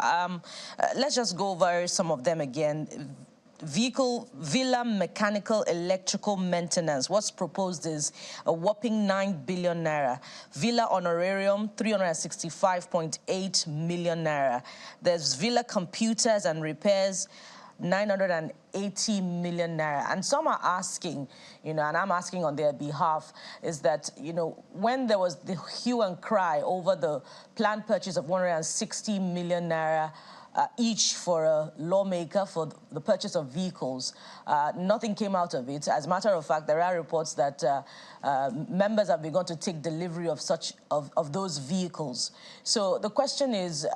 let's just go over some of them again. Villa mechanical electrical maintenance. What's proposed is a whopping 9 billion naira. Villa honorarium, 365.8 million naira. There's villa computers and repairs, 980 million naira. And some are asking, you know, and I'm asking on their behalf, is that, you know, when there was the hue and cry over the planned purchase of 160 million naira each for a lawmaker for the purchase of vehicles, nothing came out of it. As a matter of fact, there are reports that members have begun to take delivery of those vehicles. So the question is,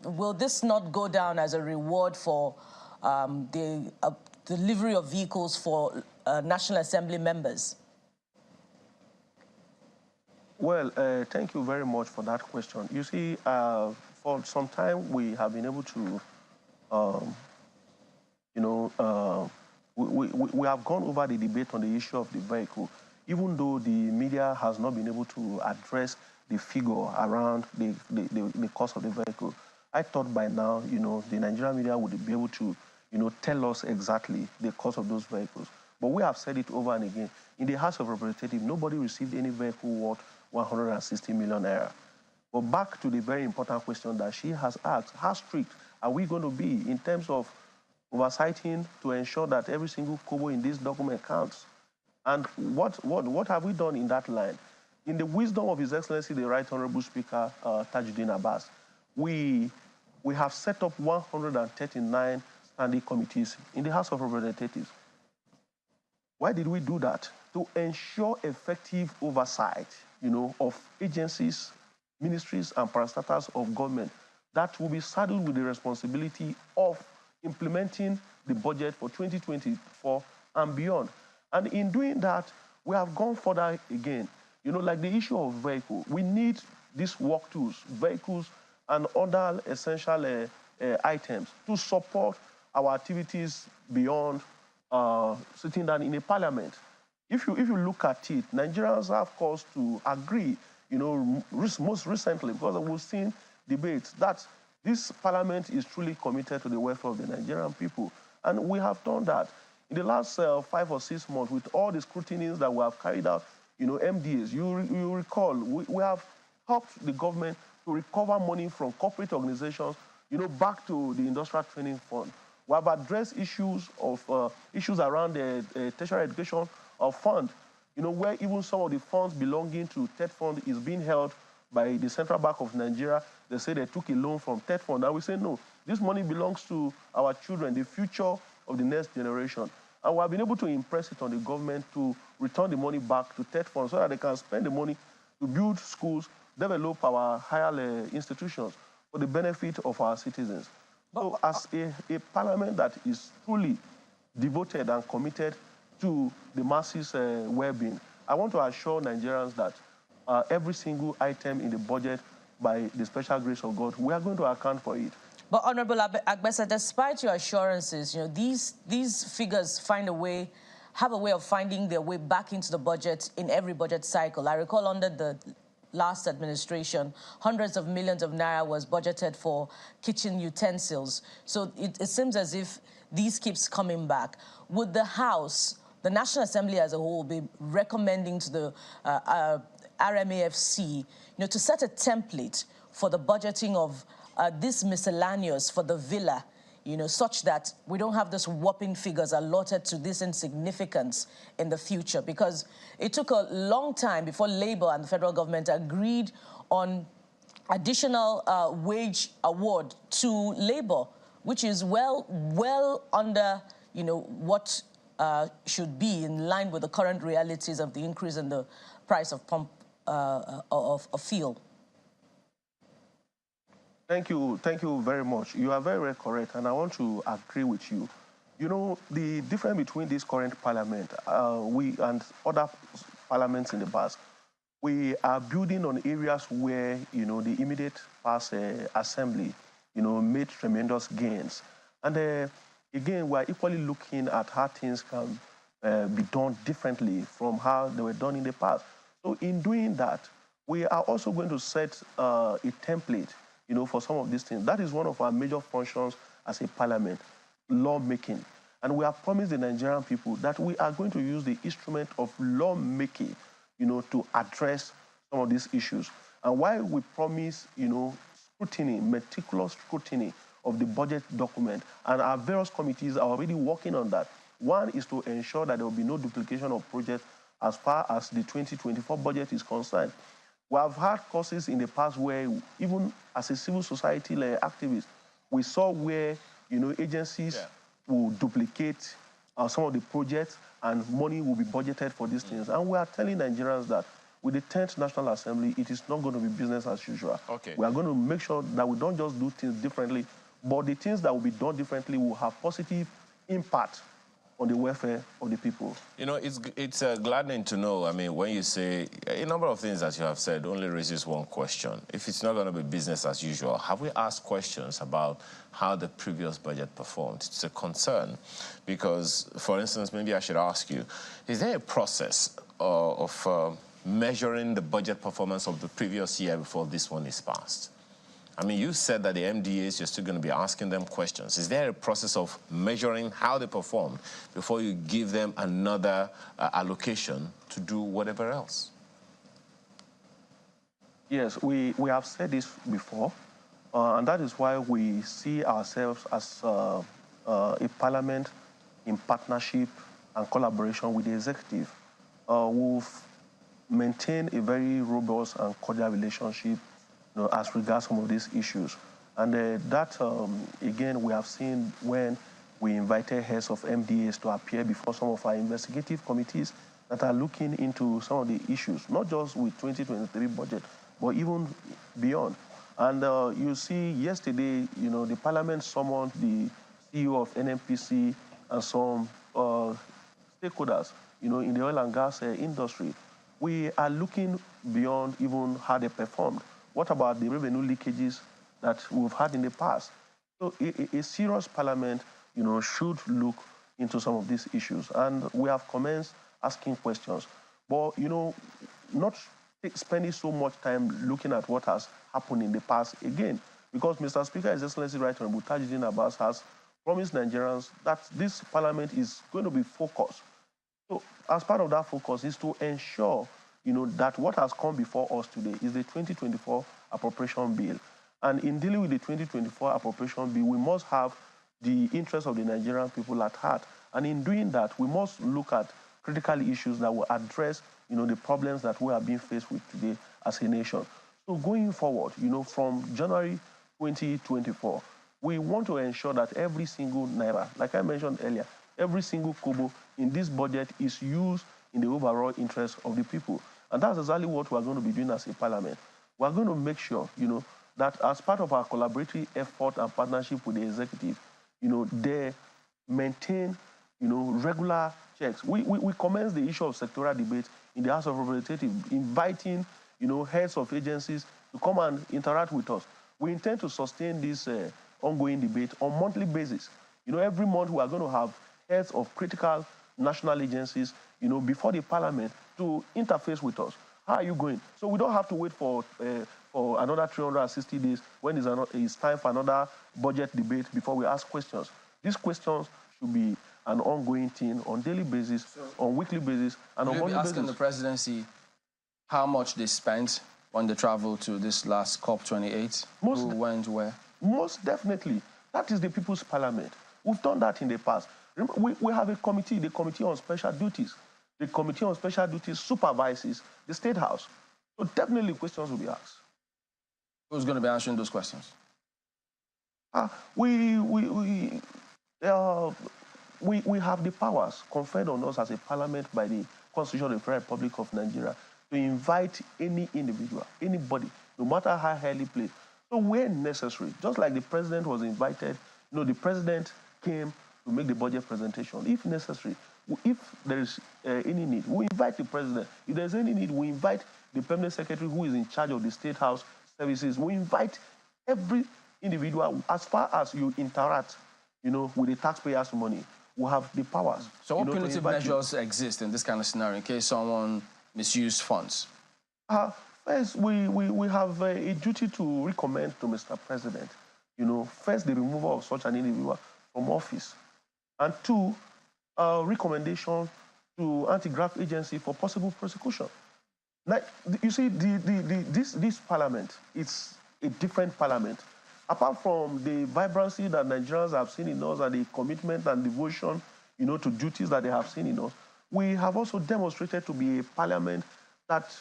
will this not go down as a reward for the delivery of vehicles for National Assembly members? Well, thank you very much for that question. You see, for some time we have been able to, we have gone over the debate on the issue of the vehicle, even though the media has not been able to address the figure around the cost of the vehicle. I thought by now, you know, the Nigerian media would be able to, you know, tell us exactly the cost of those vehicles. But we have said it over and again. In the House of Representatives, nobody received any vehicle worth 160 million naira. But back to the very important question that she has asked, how strict are we going to be in terms of oversighting to ensure that every single kobo in this document counts? And what have we done in that line? In the wisdom of His Excellency, the Right Honorable Speaker, Tajuddin Abbas, we have set up 139 standing committees in the House of Representatives. Why did we do that? To ensure effective oversight, you know, of agencies, ministries, and parastatals of government that will be saddled with the responsibility of implementing the budget for 2024 and beyond. And in doing that, we have gone further again. You know, like the issue of vehicle, we need these work tools, vehicles, and other essential items to support our activities beyond sitting down in a parliament. If you look at it, Nigerians have cause to agree, you know, most recently, because we've seen debates, that this parliament is truly committed to the welfare of the Nigerian people. And we have done that. In the last 5 or 6 months, with all the scrutinies that we have carried out, you know, MDAs, you recall, we have helped the government to recover money from corporate organizations, you know, back to the Industrial Training Fund. We have addressed issues around the tertiary education fund, you know, where even some of the funds belonging to TED Fund is being held by the Central Bank of Nigeria. They say they took a loan from TED Fund. And we say, no, this money belongs to our children, the future of the next generation. And we have been able to impress it on the government to return the money back to TED Fund so that they can spend the money to build schools, develop our higher institutions for the benefit of our citizens. So as a parliament that is truly devoted and committed to the masses' well-being, I want to assure Nigerians that every single item in the budget, by the special grace of God, we are going to account for it. But Honorable Agbese, despite your assurances, you know, these figures have a way of finding their way back into the budget in every budget cycle. I recall under the last administration, hundreds of millions of naira was budgeted for kitchen utensils. So it seems as if these keeps coming back. Would the House, the National Assembly as a whole, be recommending to the RMAFC, you know, to set a template for the budgeting of this miscellaneous for the villa, you know, such that we don't have this whopping figures allotted to this insignificance in the future? Because it took a long time before Labour and the federal government agreed on additional wage award to Labour, which is well under, you know, what should be in line with the current realities of the increase in the price of pump of fuel. Thank you very much. You are very, very correct, and I want to agree with you. You know, the difference between this current parliament, we and other parliaments in the past, we are building on areas where, you know, the immediate past assembly, you know, made tremendous gains. And again, we are equally looking at how things can be done differently from how they were done in the past. So in doing that, we are also going to set a template, for some of these things. That is one of our major functions as a parliament, lawmaking. And we have promised the Nigerian people that we are going to use the instrument of lawmaking, to address some of these issues. And while we promise, scrutiny, meticulous scrutiny of the budget document, and our various committees are already working on that. One is to ensure that there will be no duplication of projects as far as the 2024 budget is concerned. We have had courses in the past where, even as a civil society activist, we saw where, agencies will duplicate some of the projects and money will be budgeted for these things. And we are telling Nigerians that with the 10th National Assembly, it is not going to be business as usual. Okay. We are going to make sure that we don't just do things differently, but the things that will be done differently will have positive impact on the welfare of the people. It's gladdening to know, when you say a number of things that you have said only raises one question. If it's not going to be business as usual, have we asked questions about how the previous budget performed? It's a concern because, for instance, maybe I should ask you, is there a process of measuring the budget performance of the previous year before this one is passed? You said that the MDAs, you're still going to be asking them questions. Is there a process of measuring how they performed before you give them another allocation to do whatever else? Yes, we have said this before, and that is why we see ourselves as a parliament in partnership and collaboration with the executive. We've maintained a very robust and cordial relationship as regards some of these issues. And again, we have seen when we invited heads of MDAs to appear before some of our investigative committees that are looking into some of the issues, not just with 2023 budget, but even beyond. And you see, yesterday, the parliament summoned the CEO of NNPC and some stakeholders, in the oil and gas industry. We are looking beyond even how they performed. What about the revenue leakages that we've had in the past? So a serious parliament, should look into some of these issues. And we have commenced asking questions. But, not spending so much time looking at what has happened in the past again. Because Mr. Speaker, His Excellency Right Honorable Tajuddin Abbas has promised Nigerians that this parliament is going to be focused. So as part of that focus is to ensure that what has come before us today is the 2024 appropriation bill. And in dealing with the 2024 appropriation bill, we must have the interests of the Nigerian people at heart. And in doing that, we must look at critical issues that will address, the problems that we are being faced with today as a nation. So going forward, from January 2024, we want to ensure that every single naira, like I mentioned earlier, every single kobo in this budget is used in the overall interest of the people. And that's exactly what we're going to be doing as a parliament. We're going to make sure, that as part of our collaborative effort and partnership with the executive, they maintain, regular checks. We commence the issue of sectoral debate in the House of Representatives, inviting, heads of agencies to come and interact with us. We intend to sustain this ongoing debate on a monthly basis. Every month we are going to have heads of critical national agencies, before the parliament to interface with us. How are you going? So we don't have to wait for another 360 days when it's time for another budget debate before we ask questions. These questions should be an ongoing thing on daily basis, on weekly basis, and on monthly basis. Asking the presidency how much they spent when they traveled to this last COP28? Who went where? Most definitely. That is the People's Parliament. We've done that in the past. We have a committee, the Committee on Special Duties. The Committee on Special Duties supervises the State House. So definitely questions will be asked. Who's going to be answering those questions? We have the powers conferred on us as a parliament by the Constitution of the Federal Republic of Nigeria to invite any individual, anybody, no matter how highly placed. So where necessary, just like the president was invited, the president came to make the budget presentation. If necessary, if there is any need, we invite the president. If there's any need, we invite the permanent secretary who is in charge of the State House services. We invite every individual as far as you interact with the taxpayers' money, will have the powers. So what punitive measures exist in this kind of scenario in case someone misused funds? First, we have a duty to recommend to Mr. President, first, the removal of such an individual from office, and two, recommendation to anti-graft agency for possible prosecution. Now, you see, this parliament, it's a different parliament. Apart from the vibrancy that Nigerians have seen in us and the commitment and devotion, to duties that they have seen in us, we have also demonstrated to be a parliament that,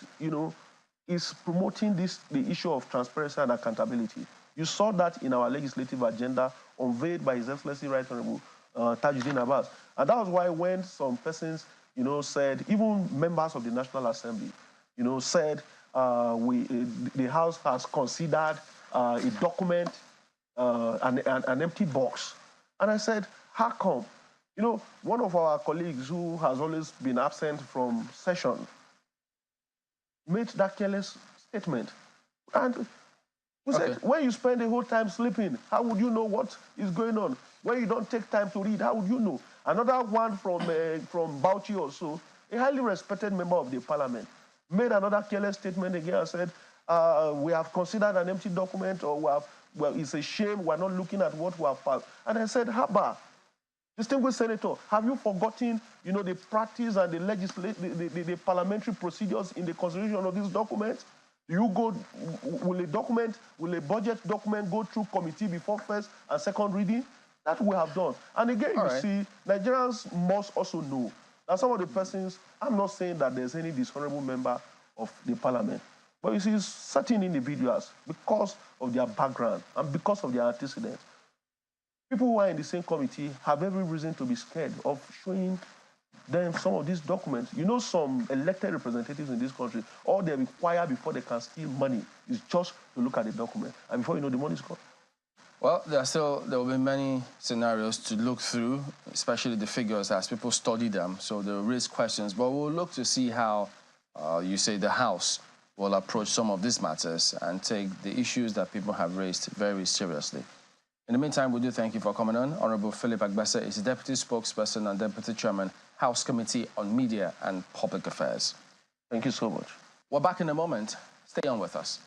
is promoting the issue of transparency and accountability. You saw that in our legislative agenda unveiled by His Excellency Right Honorable Tajuddin Abbas. And that was why when some persons, said, even members of the National Assembly, said the House has considered a document, an empty box. And I said, how come? One of our colleagues who has always been absent from session made that careless statement. And we said, when you spend the whole time sleeping, how would you know what is going on? When you don't take time to read, how would you know? Another one from Bauchi also, a highly respected member of the parliament, made another careless statement again and said, we have considered an empty document, or it's a shame we're not looking at what we have passed. And I said, Haba, distinguished senator, have you forgotten, the practice and the parliamentary procedures in the consideration of these documents? Will a budget document go through committee before first and second reading? That we have done. And again, see, Nigerians must also know that some of the persons, I'm not saying that there's any dishonorable member of the parliament, but you see, certain individuals, because of their background and because of their antecedents, people who are in the same committee have every reason to be scared of showing them some of these documents. Some elected representatives in this country, all they require before they can steal money is just to look at the document. And before you know, the money's gone. Well, there will be many scenarios to look through, especially the figures as people study them. So they will raise questions. But we'll look to see how, you say, the House will approach some of these matters and take the issues that people have raised very seriously. In the meantime, we do thank you for coming on. Honorable Philip Agbese is the Deputy Spokesperson and Deputy Chairman, House Committee on Media and Public Affairs. Thank you so much. We're back in a moment. Stay on with us.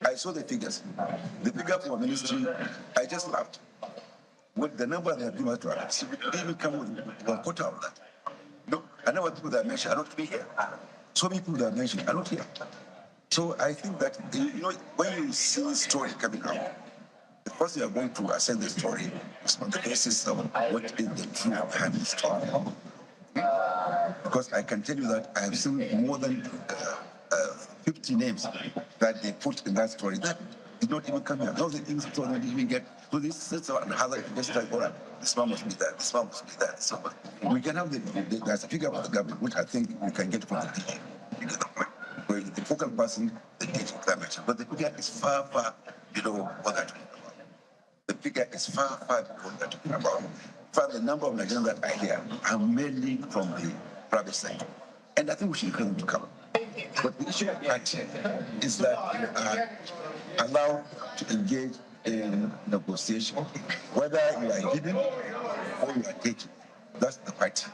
I saw the figures. The figure for ministry, I just laughed. With the number they have given to us, they even come with one quarter of that. Look, I know what people that mentioned are not to be here. So many people that mentioned are not here. So I think that, when you see the story coming out, the first you are going to assess the story is on the basis of what is the truth behind the story. Because I can tell you that I have seen more than 50 names that they put in that story that did not even come here. Those are the things that don't even get. So this is another investor. All right, this one must be that. This one must be that. So we can have there's a figure of the government which I think we can get from the DG. You get the point. Where the focal person, the DG climate, but the figure is far, what they're talking about. The figure is far what they're talking about. For the number of Nigerians that are here are mainly from the private sector, and I think we should encourage them to come. But the issue is that you are allowed to engage in negotiation, whether you are giving or you are taking. That's the fight.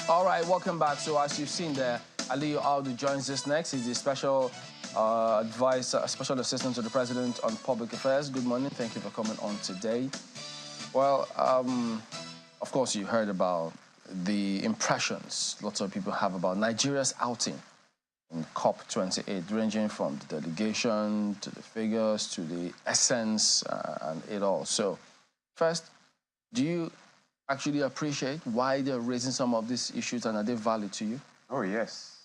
All right, welcome back. So as you've seen there, Aliyu Audu joins us next. He's the special special assistant to the president on public affairs. Good morning. Thank you for coming on today. Well, of course, you heard about the impressions lots of people have about Nigeria's outing in COP28, ranging from the delegation to the figures to the essence and it all. So, first, do you actually appreciate why they're raising some of these issues, and are they valid to you? Oh, yes.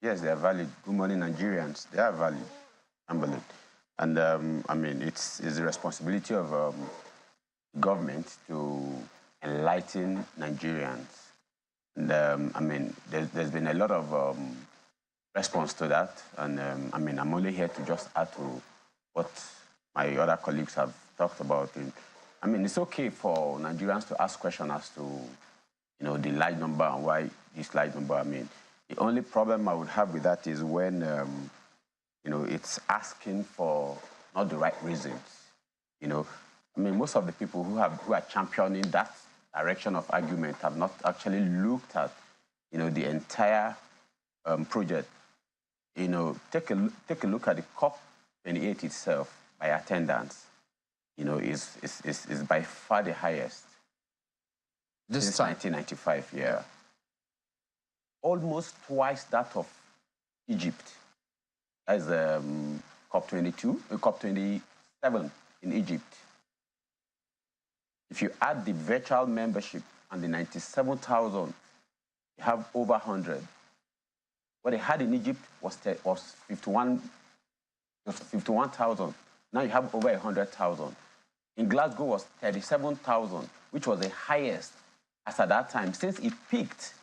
Yes, they are valid. Good morning, Nigerians. They are valid. I'm valid. And, I mean, it's the responsibility of government to enlighten Nigerians. And, I mean, there's been a lot of response to that. And, I mean, I'm only here to just add to what my other colleagues have talked about. I mean, it's okay for Nigerians to ask questions as to, you know, the large number and why this large number. I mean, the only problem I would have with that is when, you know, it's asking for not the right reasons. You know, I mean, most of the people who are championing that direction of argument have not actually looked at, you know, the entire project. You know, take a look at the COP28 itself by attendance. You know, is by far the highest. This is 1995, yeah. Almost twice that of Egypt. As COP22, COP27 in Egypt. If you add the virtual membership and the 97,000, you have over 100. What they had in Egypt was 51,000. Now you have over 100,000. In Glasgow was 37,000, which was the highest as at that time, since it peaked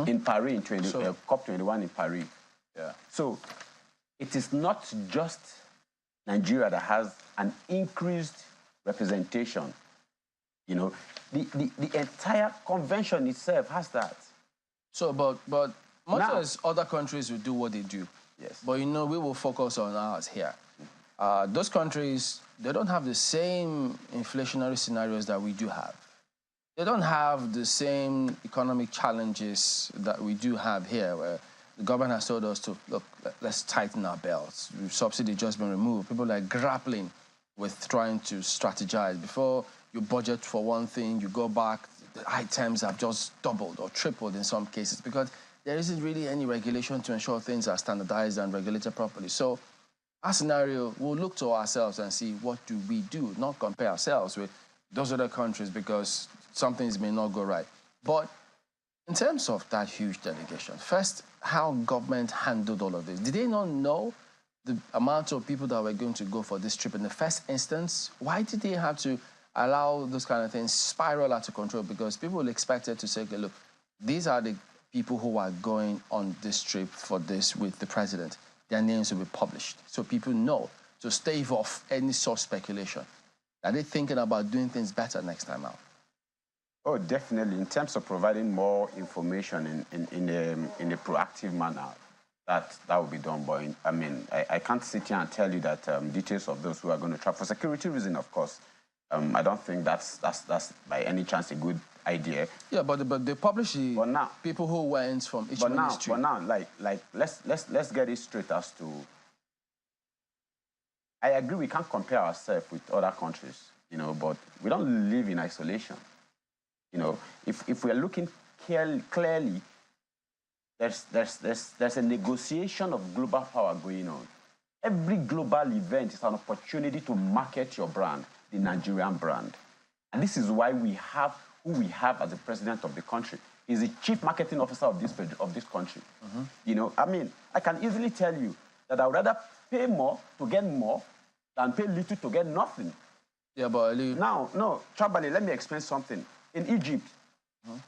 in Paris in COP21 in Paris. Yeah. So it is not just Nigeria that has an increased representation. You know, the entire convention itself has that. So, but much as other countries will do what they do. Yes. But, you know, we will focus on ours here. Those countries, they don't have the same inflationary scenarios that we do have. They don't have the same economic challenges that we do have here, where the government has told us to, look, let's tighten our belts. Subsidy just been removed. People are grappling with trying to strategize. Before you budget for one thing, you go back, the items have just doubled or tripled in some cases because there isn't really any regulation to ensure things are standardized and regulated properly. So our scenario, we'll look to ourselves and see what do we do, not compare ourselves with those other countries because some things may not go right. But in terms of that huge delegation, first, how government handled all of this. Did they not know the amount of people that were going to go for this trip in the first instance? Why did they have to allow those kind of things spiral out of control? Because people expected to say, okay, look, these are the people who are going on this trip for this with the president. Their names will be published so people know to stave off any sort of speculation. Are they thinking about doing things better next time out? Oh, definitely. In terms of providing more information in a proactive manner, that will be done. But I mean, I can't sit here and tell you that details of those who are going to travel for security reasons, of course. I don't think that's by any chance a good idea. Yeah, but they publish the people who went from each ministry. But now, let's get it straight as to. I agree we can't compare ourselves with other countries, you know, but we don't live in isolation. You know, if we're looking clearly, there's a negotiation of global power going on. Every global event is an opportunity to market your brand, the Nigerian brand. And this is why we have who we have as the president of the country. He's the chief marketing officer of this country. You know, I mean, I can easily tell you that I would rather pay more to get more than pay little to get nothing. Yeah, but now, no, Trabali, let me explain something. In Egypt,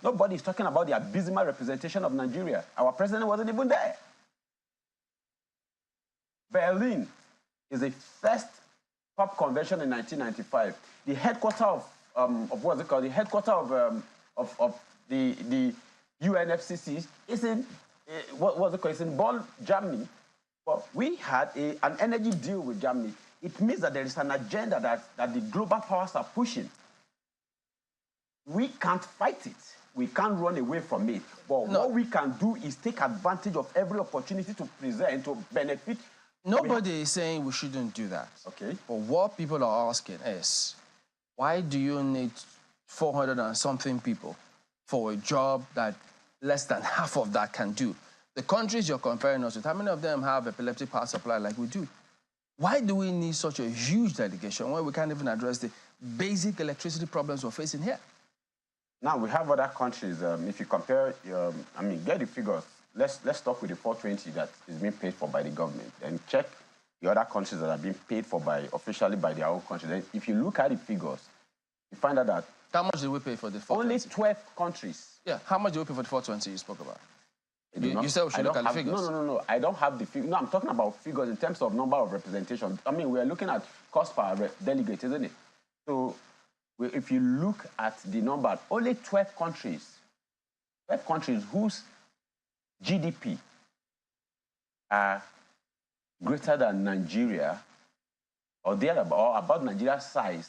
nobody is talking about the abysmal representation of Nigeria. Our president wasn't even there. Berlin is the first COP convention in 1995. The headquarters of what's it called? The headquarters of the UNFCCC is in what's it called? It's in Bonn, Germany. But we had an energy deal with Germany. It means that there is an agenda that the global powers are pushing. we can't fight it. We can't run away from it. But what we can do is take advantage of every opportunity to present, to benefit. Nobody is saying we shouldn't do that. Okay. But what people are asking is, why do you need 400 and something people for a job that less than half of that can do? The countries you're comparing us with, how many of them have epileptic power supply like we do? Why do we need such a huge delegation when we can't even address the basic electricity problems we're facing here? Now, we have other countries. If you compare, get the figures. Let's start with the 420 that is being paid for by the government, and check the other countries that are being paid for officially by their own countries. Then if you look at the figures, you find out that... How much did we pay for the 420? Only 12 countries. Yeah, how much did we pay for the 420 you spoke about? You said we should look at the figures. No. I don't have the figures. No, I'm talking about figures in terms of number of representation. I mean, we're looking at cost per delegate, isn't it? So if you look at the number, only 12 countries whose GDP are greater than Nigeria, or about Nigeria's size,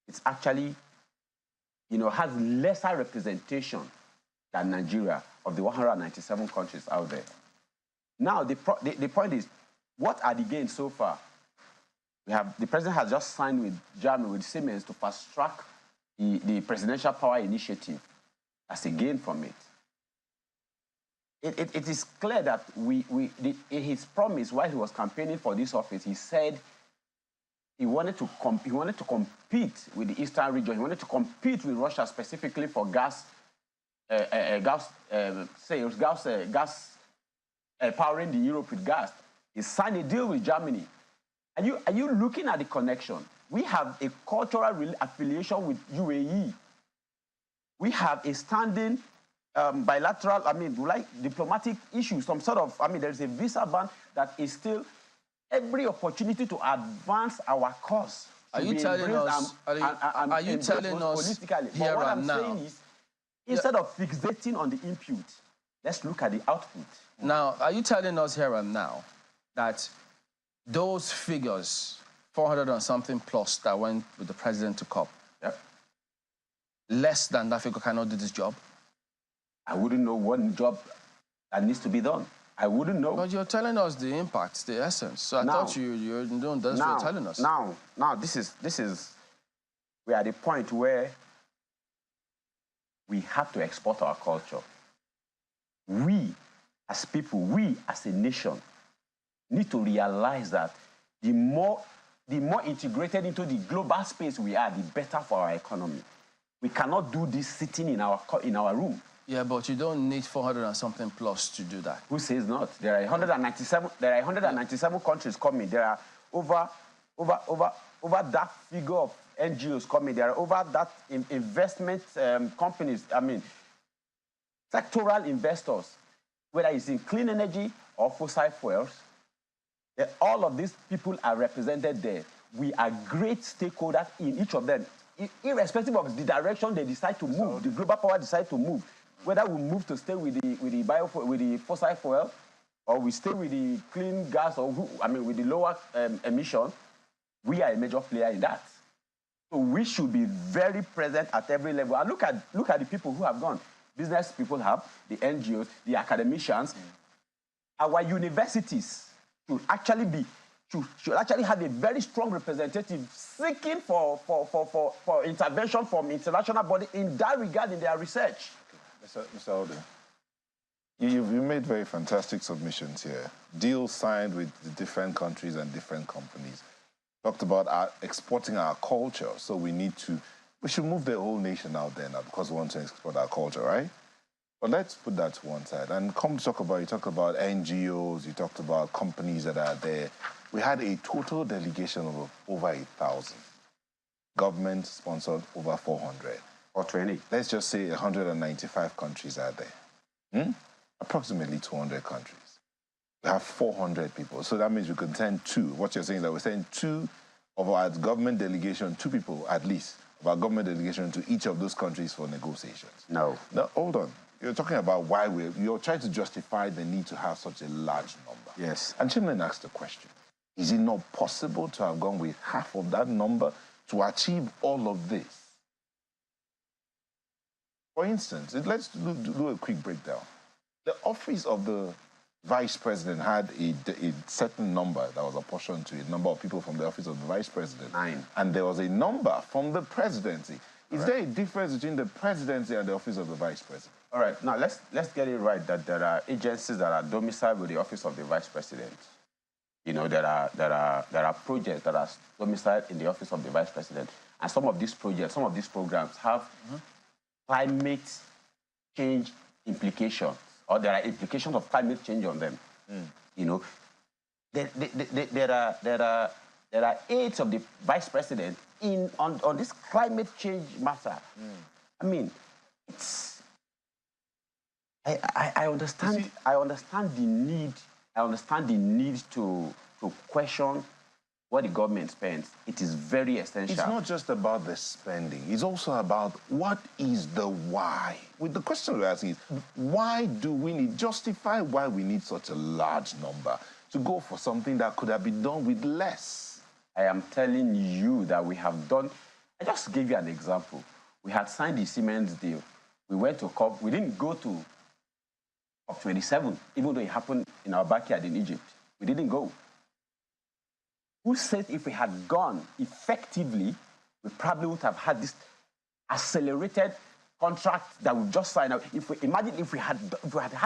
it's actually, has lesser representation than Nigeria of the 197 countries out there. Now, the point is, what are the gains so far? The president has just signed with Germany, with Siemens, to fast-track the presidential power initiative as a gain from it. It is clear that in his promise while he was campaigning for this office, he said he wanted to compete with the Eastern region. He wanted to compete with Russia specifically for gas powering the Europe with gas. He signed a deal with Germany. Are you looking at the connection? We have a cultural affiliation with UAE. We have a standing bilateral, diplomatic issue, some sort of, there's a visa ban that is still every opportunity to advance our cause. Are you telling us here and now? Instead of fixating on the input, let's look at the output. Now, are you telling us here and now that those figures, 400 and something plus that went with the president to COP, less than that figure cannot do this job? I wouldn't know what job that needs to be done. I wouldn't know. But you're telling us the impact, the essence. So I thought you're doing that's what you're telling us. Now, this is we're at a point where we have to export our culture. We, as people, we, as a nation, need to realize that the more integrated into the global space we are, the better for our economy. We cannot do this sitting in our room. Yeah, but you don't need 400 and something plus to do that. Who says not? There are 197. There are 197 countries coming. There are over that figure of NGOs coming. There are over that investment companies. Sectoral investors, whether it's in clean energy or fossil fuels. All of these people are represented there. We are great stakeholders in each of them, irrespective of the direction they decide to move. The global power decide to move. Whether we move to stay with the fossil fuel, or we stay with the clean gas, or with the lower emission, we are a major player in that. So we should be very present at every level. And look at the people who have gone. Business people have, the NGOs, the academicians. Our universities should actually have a very strong representative seeking for intervention from international body in that regard in their research. Mr. Ondo, you made very fantastic submissions here. Deals signed with the different countries and different companies. Talked about exporting our culture, so we should move the whole nation out there now because we want to export our culture, right? But let's put that to one side and you talk about NGOs, you talked about companies that are there. We had a total delegation of over 8,000. Government sponsored over 400. Or 20. Let's just say 195 countries are there. Approximately 200 countries. We have 400 people. So that means we can send two. What you're saying is that we're sending two of our government delegation, two people at least, of our government delegation to each of those countries for negotiations. No. Now, hold on. You're talking about why you're trying to justify the need to have such a large number. Yes. And Chimlen asked the question, is it not possible to have gone with half of that number to achieve all of this? For instance, let's do a quick breakdown. The office of the vice president had a certain number that was apportioned to a number of people from the office of the vice president. 9. And there was a number from the presidency. Is there a difference between the presidency and the office of the vice president? All right, now let's get it right that there are agencies that are domiciled with the office of the vice president. You know, there are projects that are domiciled in the office of the vice president. And some of these projects, some of these programs have climate change implications, or there are implications of climate change on them. You know, there are aides of the vice president on this climate change matter. I mean, it's I understand. I understand the need. I understand the need to question what the government spends. It is very essential. It's not just about the spending. It's also about what is the why. With the question we're asking is, why do we need, justify why we need such a large number to go for something that could have been done with less? I am telling you that we have done, I just gave you an example. We had signed the Siemens deal. We went to COP, we didn't go to COP27, even though it happened in our backyard in Egypt. We didn't go. Who said if we had gone effectively, we probably would have had this accelerated contract that we've just signed. Imagine if we had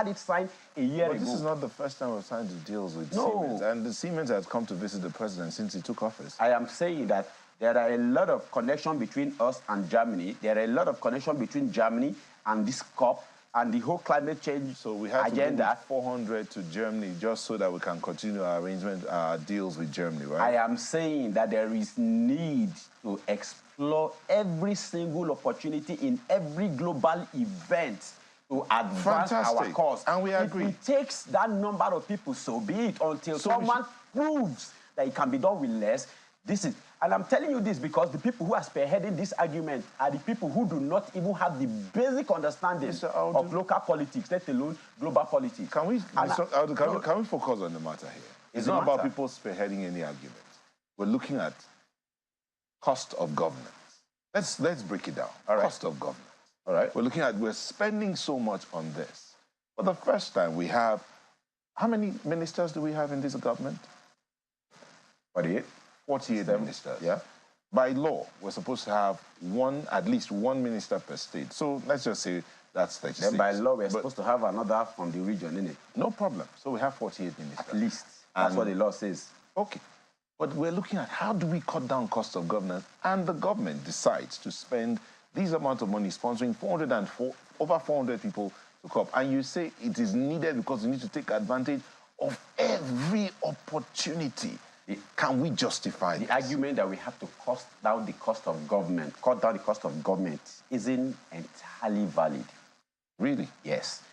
it signed a year ago. This is not the first time we've signed the deals with Siemens. And the Siemens has come to visit the president since he took office. I am saying that there are a lot of connection between us and Germany. There are a lot of connection between Germany and this COP and the whole climate change so we have agenda. To go with 400 to Germany just so that we can continue our arrangement, deals with Germany, right? I am saying that there is need to explore every single opportunity in every global event to advance our cause. And we agree. If it takes that number of people, so be it, until someone proves that it can be done with less. This is, and I'm telling you this because the people who are spearheading this argument are the people who do not even have the basic understanding of local politics, let alone global politics. Can we focus on the matter here? It's not about people spearheading any argument. We're looking at cost of governance. Let's break it down. All right. Cost of governance. All right. We're spending so much on this. For the first time, we have, how many ministers do we have in this government? 48 ministers. Yeah. By law, we're supposed to have at least one minister per state. So let's just say that's 36. Then by law, we're supposed to have another from the region, isn't it? No problem. So we have 48 ministers. At least. That's what the law says. Okay. But we're looking at how do we cut down cost of governance, and the government decides to spend these amount of money sponsoring over 400 people to COP. And you say it is needed because you need to take advantage of every opportunity. Can we justify the argument that we have to cut down the cost of government isn't entirely valid? Really? Yes.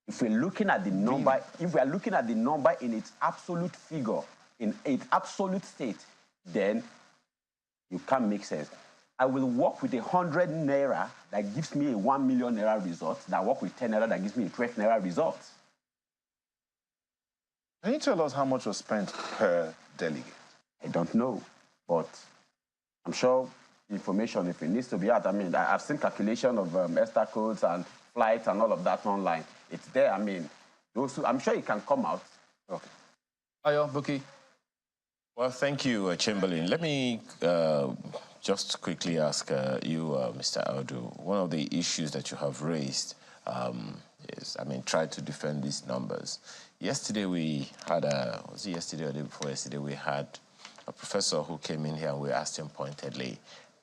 If we're looking at the number, if we are looking at the number in its absolute figure, in its absolute state, then you can't make sense. I will work with 100 naira that gives me a 1 million naira result, than work with 10 naira that gives me a 12 naira result. Can you tell us how much was spent per delegate? I don't know, but I'm sure information, if it needs to be out, I mean, I've seen calculation of ESTA codes and flights and all of that online. It's there, I mean, I'm sure it can come out. Okay. Ayo, Buki. Well, thank you, Chamberlain. Let me just quickly ask you, Mr. Ondo, one of the issues that you have raised is, try to defend these numbers. Yesterday we had was it yesterday or the day before yesterday, we had a professor who came in here and we asked him pointedly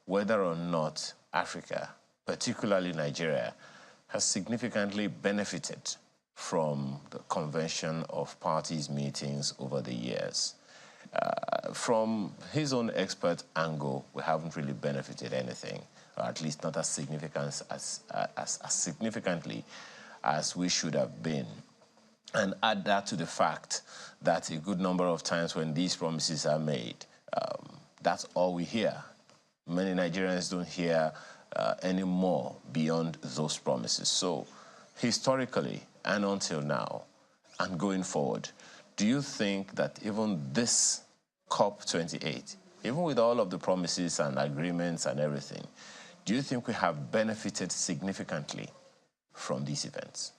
whether or not Africa, particularly Nigeria, has significantly benefited from the convention of parties meetings over the years. From his own expert angle, we haven't really benefited anything, or at least not as significantly as we should have been. And add that to the fact that a good number of times when these promises are made, that's all we hear. Many Nigerians don't hear any more beyond those promises. So historically and until now and going forward, do you think that even this COP28, even with all of the promises and agreements and everything, do you think we have benefited significantly from these events?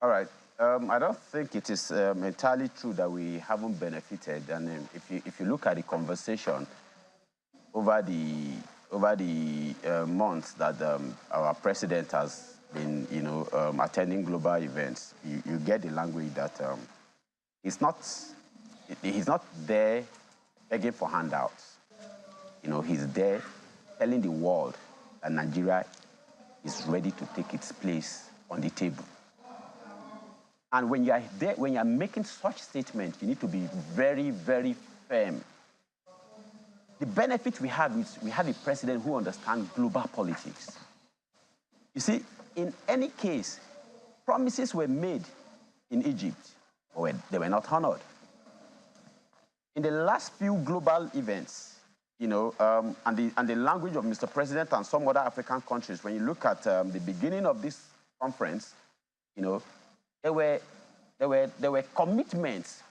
All right. I don't think it is entirely true that we haven't benefited. And if you look at the conversation over the months that our president has been, attending global events, you get the language that he's not there begging for handouts. He's there telling the world that Nigeria is ready to take its place on the table. And when you are there, when you are making such statements, you need to be very, very firm. The benefit we have is we have a president who understands global politics. You see, in any case, promises were made in Egypt, but they were not honored. In the last few global events, and the language of Mr. President and some other African countries, when you look at the beginning of this conference, there were commitments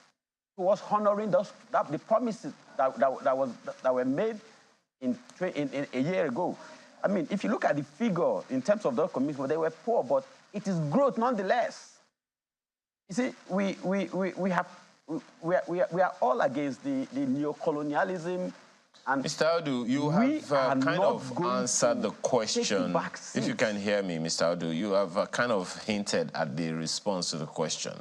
towards honoring the promises that were made in a year ago. I mean, if you look at the figure in terms of those commitments, they were poor, but it is growth nonetheless. You see, we are all against the neocolonialism. And Mr. Audu, you have kind of answered the question. If you can hear me, Mr. Audu, you have kind of hinted at the response to the question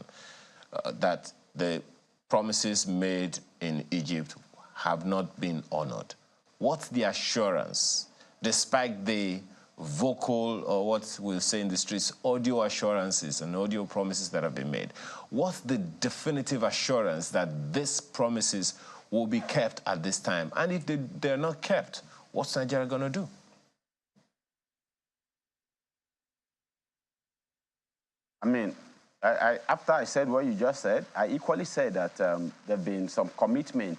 that the promises made in Egypt have not been honored. What's the assurance, despite the vocal, or what we'll say in the streets, audio assurances and audio promises that have been made? What's the definitive assurance that these promises will be kept at this time? And if they're not kept, what's Nigeria going to do? I mean, after I said what you just said, I equally said that there have been some commitment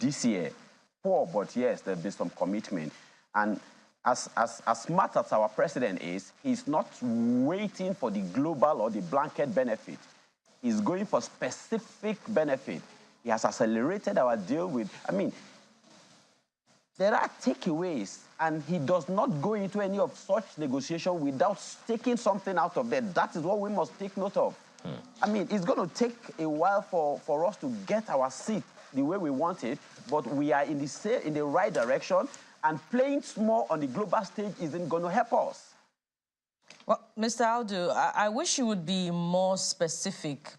this year. Poor, but yes, there have been some commitment. And as smart as our president is, he's not waiting for the global or the blanket benefit. He's going for specific benefit. He has accelerated our deal with, there are takeaways, and he does not go into any of such negotiation without taking something out of there. That is what we must take note of. It's going to take a while for us to get our seat the way we want it, but we are in the right direction, and playing small on the global stage isn't going to help us. Well, Mr. Audu, I wish you would be more specific,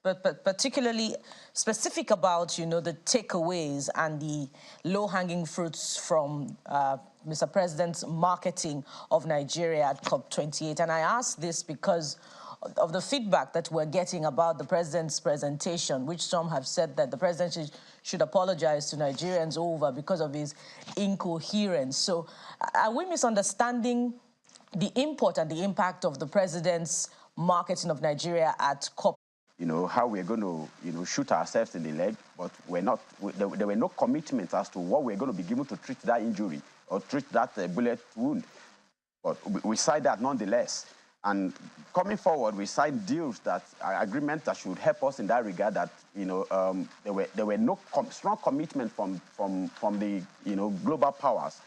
particularly specific about, the takeaways and the low-hanging fruits from Mr. President's marketing of Nigeria at COP28. And I ask this because of the feedback that we're getting about the president's presentation, which some have said that the president should apologize to Nigerians over because of his incoherence. So are we misunderstanding the import and the impact of the president's marketing of Nigeria at COP? How we're going to, shoot ourselves in the leg, but there were no commitments as to what we're going to be given to treat that injury or treat that bullet wound. But we signed that nonetheless. And coming forward, we signed deals agreements that should help us in that regard. That there were no strong commitment from the global powers.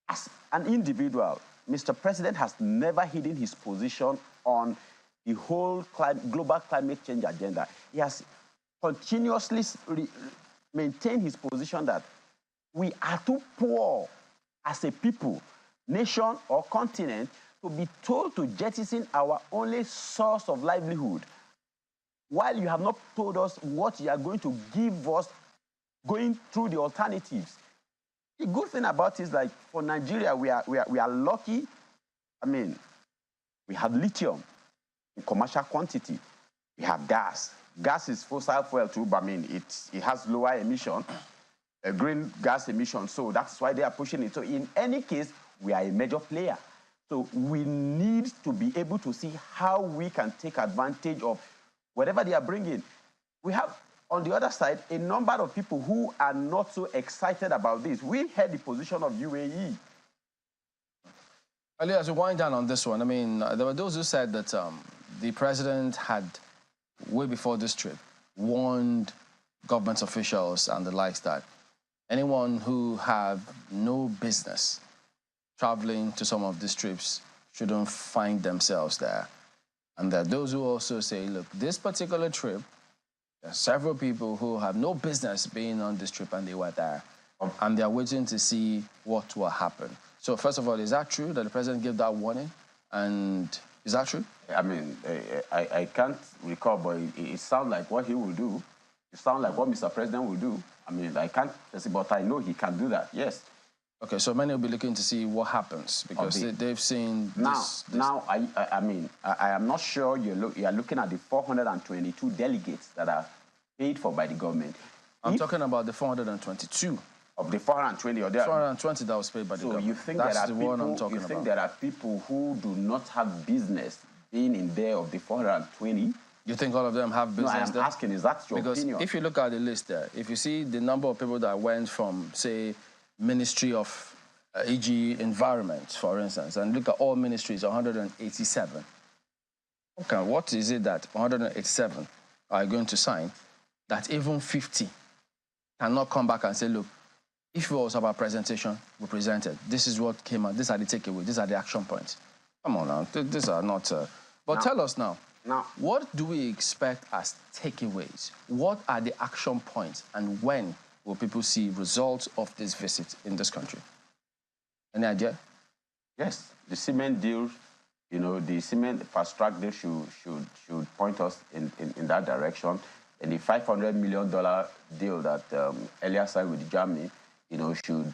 As an individual, Mr. President has never hidden his position on the whole global climate change agenda. He has continuously maintained his position that we are too poor as a people, nation, or continent to be told to jettison our only source of livelihood, while you have not told us what you are going to give us going through the alternatives. The good thing about it is, like, for Nigeria, we are lucky. We have lithium in commercial quantity. We have gas. Gas is fossil fuel too, but it has lower emission, green gas emission, so that's why they are pushing it. So in any case, we are a major player. So we need to be able to see how we can take advantage of whatever they are bringing. We have, on the other side, a number of people who are not so excited about this. We heard the position of UAE. Ali, as we wind down on this one, there were those who said that the president had, way before this trip, warned government officials and the likes that anyone who have no business traveling to some of these trips shouldn't find themselves there. And there are those who also say, look, this particular trip, there are several people who have no business being on this trip and they were there. And they're waiting to see what will happen. So first of all, is that true that the president gave that warning? And is that true? I mean, I can't recall, but it sounds like what he will do. It sounds like what Mr. President will do. I mean, I can't say, but I know he can do that, yes. Okay, so many will be looking to see what happens because they've seen this. Now, I mean, I am not sure you are looking at the 422 delegates that are paid for by the government. I'm talking about the 422. Of the 420 or there 420 that was paid by the government. So you think that's there are the people, one I'm talking you think about. there are people who do not have business being in there of the 420? You think all of them have business there? No, I'm asking, is that your because opinion? If you look at the list there, if you see the number of people that went from, say, Ministry of e.g. Environment, for instance, and look at all ministries, 187. Okay, what is it that 187 are going to sign that even 50 cannot come back and say, look, if it was about presentation, we presented. This is what came out. These are the takeaways. These are the action points. Come on now. These are not... But now, tell us now, what do we expect as takeaways? What are the action points? And when will people see results of this visit in this country? Any idea? Yes. The cement deal, you know, the cement fast-track deal should point us in that direction. And the $500 million deal that earlier signed with Germany, you know, should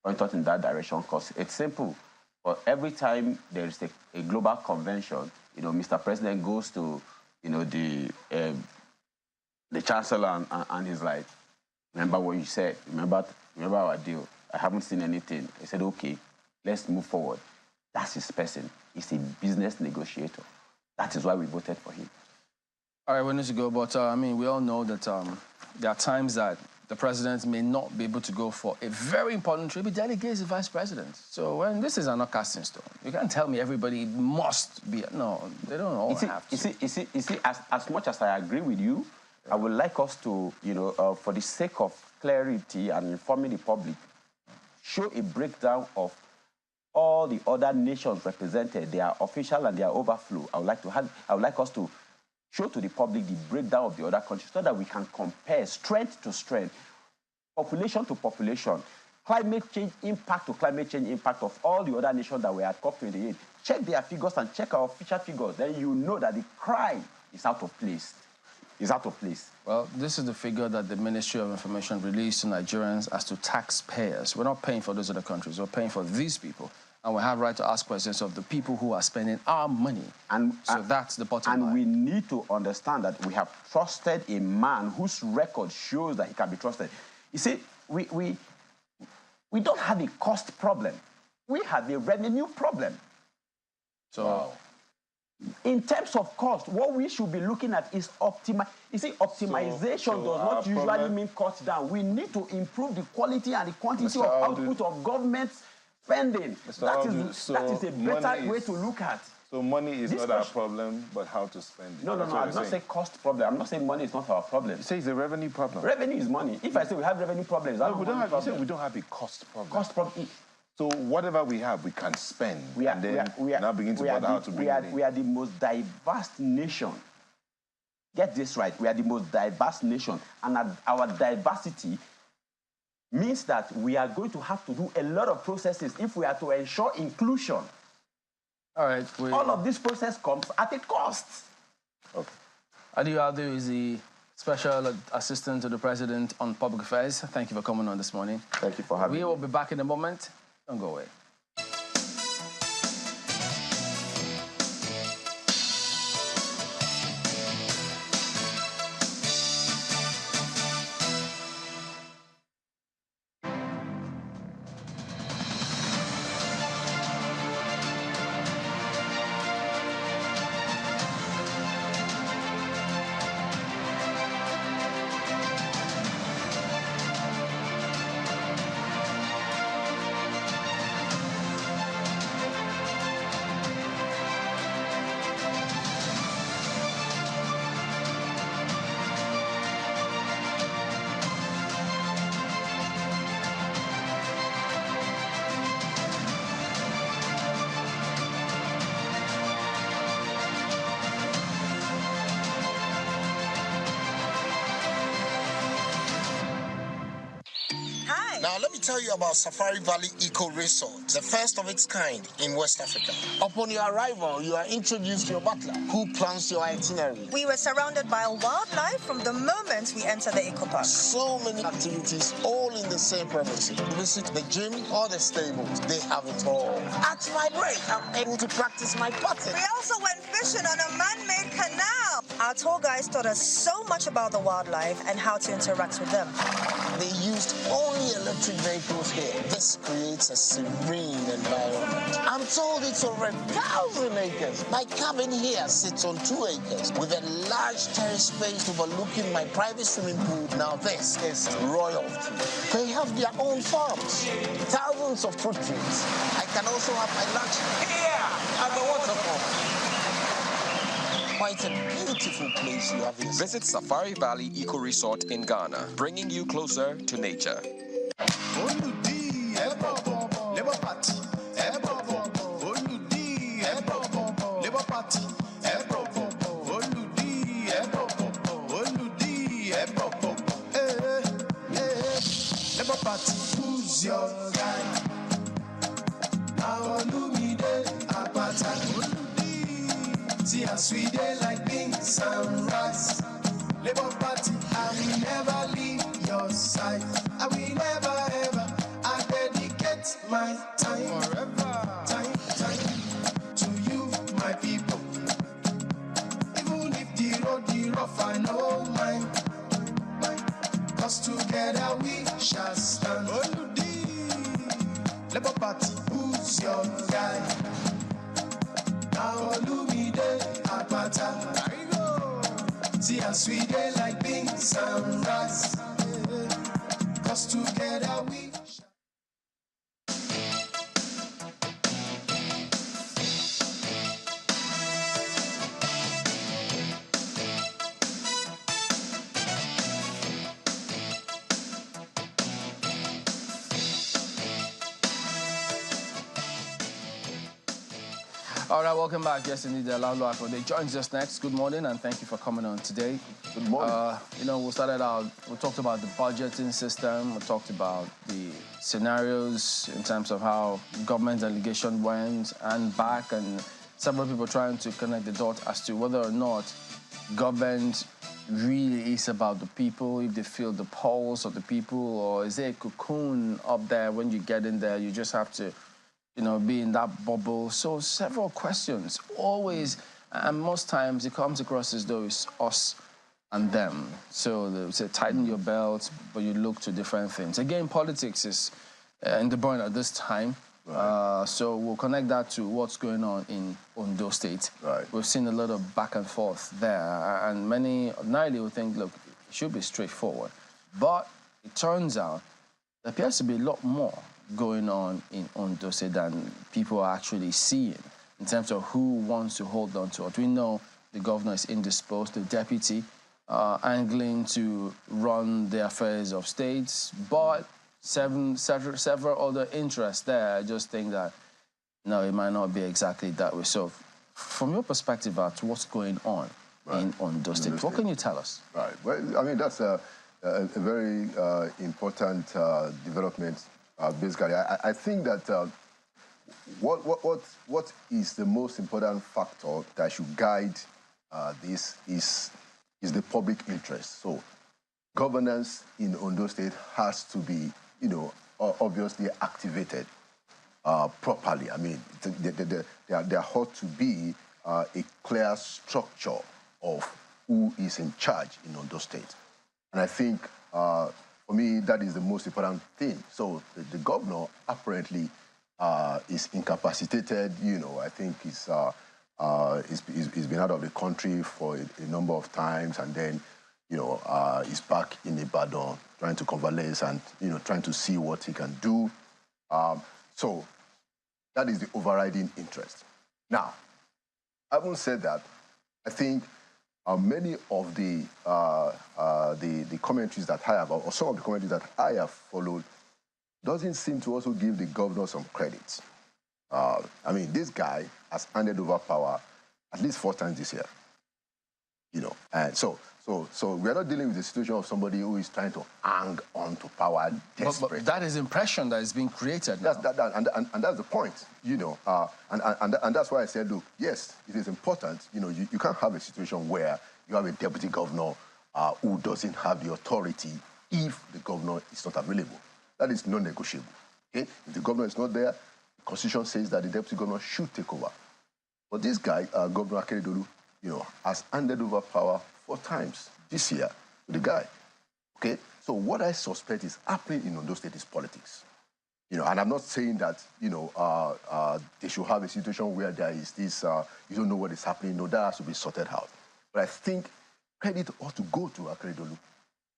point us in that direction because it's simple. But every time there is a global convention, you know, Mr. President goes to, you know, the chancellor and he's like, remember what you said? Remember our deal? I haven't seen anything. He said, okay, let's move forward. That's his person. He's a business negotiator. That is why we voted for him. All right, we need to go, but I mean, we all know that there are times that the president may not be able to go for a very important trip. He delegates the vice president. So when this is not cast in stone, you can't tell me everybody must be. No, they don't all have to. You see, as much as I agree with you, I would like us to, you know, for the sake of clarity and informing the public, show a breakdown of all the other nations represented, their official and their overflow. I would like us to show to the public the breakdown of the other countries so that we can compare strength to strength, population to population, climate change impact to climate change impact of all the other nations that were at COP28. Check their figures and check our official figures. Then you know that the cry is out of place. Is out of place. Well, this is the figure that the Ministry of Information released to Nigerians as to taxpayers. We're not paying for those other countries. We're paying for these people. And we have right to ask questions of the people who are spending our money. So that's the bottom line. And we need to understand that we have trusted a man whose record shows that he can be trusted. You see, we don't have a cost problem. We have a revenue problem. So, wow. In terms of cost, what we should be looking at is optimization. You see, optimization does not usually mean cut down. We need to improve the quality and the quantity of output of government spending. That is a better way to look at. So money is not our problem, but how to spend it. No, I'm not saying cost problem. I'm not saying money is not our problem. You say it's a revenue problem. Revenue is money. If I say we have revenue problems, no, we don't have. You say we don't have a cost problem. Cost problem. So whatever we have, we can spend. We are now begin to bother how to bring it in. We are the most diverse nation. Get this right. We are the most diverse nation, and our diversity means that we are going to have to do a lot of processes if we are to ensure inclusion. All right. All of this process comes at a cost. Okay. Adu is the Special Assistant to the President on Public Affairs. Thank you for coming on this morning. Thank you for having me. We will be back in a moment. Don't go away. me tell you about Safari Valley Eco Resort, the first of its kind in West Africa. Upon your arrival, you are introduced to your butler, who plans your itinerary. We were surrounded by wildlife from the moment we entered the eco park. So many activities, all in the same premises. Visit the gym or the stables, they have it all. At my break, I'm able to practice my putting. We also went fishing on a man-made canal. Our tour guides taught us so much about the wildlife and how to interact with them. They used only electric vehicles here. This creates a serene environment. I'm told it's over 1,000 acres. My cabin here sits on 2 acres with a large terrace space overlooking my private swimming pool. Now this is royalty. They have their own farms, thousands of fruit trees. I can also have my lunch here at the waterfall. Quite a beautiful place you have here. Visit Safari Valley Eco Resort in Ghana, bringing you closer to nature. Who's your guy? See us we dey like beans and rice. Labour Party, I will never leave your side. I will never ever. I dedicate my time forever, time to you, my people. Even if the road is rough, I know mine. 'Cause together we shall stand. Labour Party, who's your guy? Now Olumide Apata. See us we dey like beans and rice. 'Cause together we All right, welcome back. Yes, indeed, Laulu Akode joins us next. Good morning, and thank you for coming on today. Good morning. We started out, we talked about the budgeting system, we talked about the scenarios in terms of how government delegation went and back, and several people trying to connect the dots as to whether or not government really is about the people, if they feel the pulse of the people, or is there a cocoon up there when you get in there, you just have to be in that bubble. So several questions, always, and most times it comes across as though it's us and them. So they say tighten your belts, but you look to different things. Again, politics is in the burn at this time. Right. So we'll connect that to what's going on in Ondo State. Right. We've seen a lot of back and forth there, and many ordinarily would think, look, it should be straightforward. But it turns out there appears to be a lot more going on in Ondo State than people are actually seeing in terms of who wants to hold on to it. We know the governor is indisposed, the deputy angling to run the affairs of states, but several other interests there. I just think that, no, it might not be exactly that way. So from your perspective, what's going on in Ondo State, what can you tell us? Right. Well, I mean, that's a very important development. Basically, I think that what is the most important factor that should guide this is the public interest. So governance in Ondo State has to be, obviously activated properly. I mean, there ought to be a clear structure of who is in charge in Ondo State. And I think, for me, that is the most important thing. So the governor apparently is incapacitated. I think he's been out of the country for a number of times, and then, he's back in Ibadan trying to convalesce and, trying to see what he can do. So that is the overriding interest. Now, having said that, I think many of the commentaries that I have, or some of the commentaries that I have followed, doesn't seem to also give the governor some credit. I mean, this guy has handed over power at least 4 times this year. And so So we're not dealing with the situation of somebody who is trying to hang on to power desperate. But that is impression that is being created now. And that's the point, and that's why I said, look, yes, it is important. You can't have a situation where you have a deputy governor who doesn't have the authority if the governor is not available. That is non-negotiable. Okay? If the governor is not there, the Constitution says that the deputy governor should take over. But this guy, Governor Akeredolu, has handed over power 4 times this year to the guy. Okay? So what I suspect is happening in Ondo State is politics. And I'm not saying that, they should have a situation where there is this, you don't know what is happening. No, that has to be sorted out. But I think credit ought to go to Akeredolu.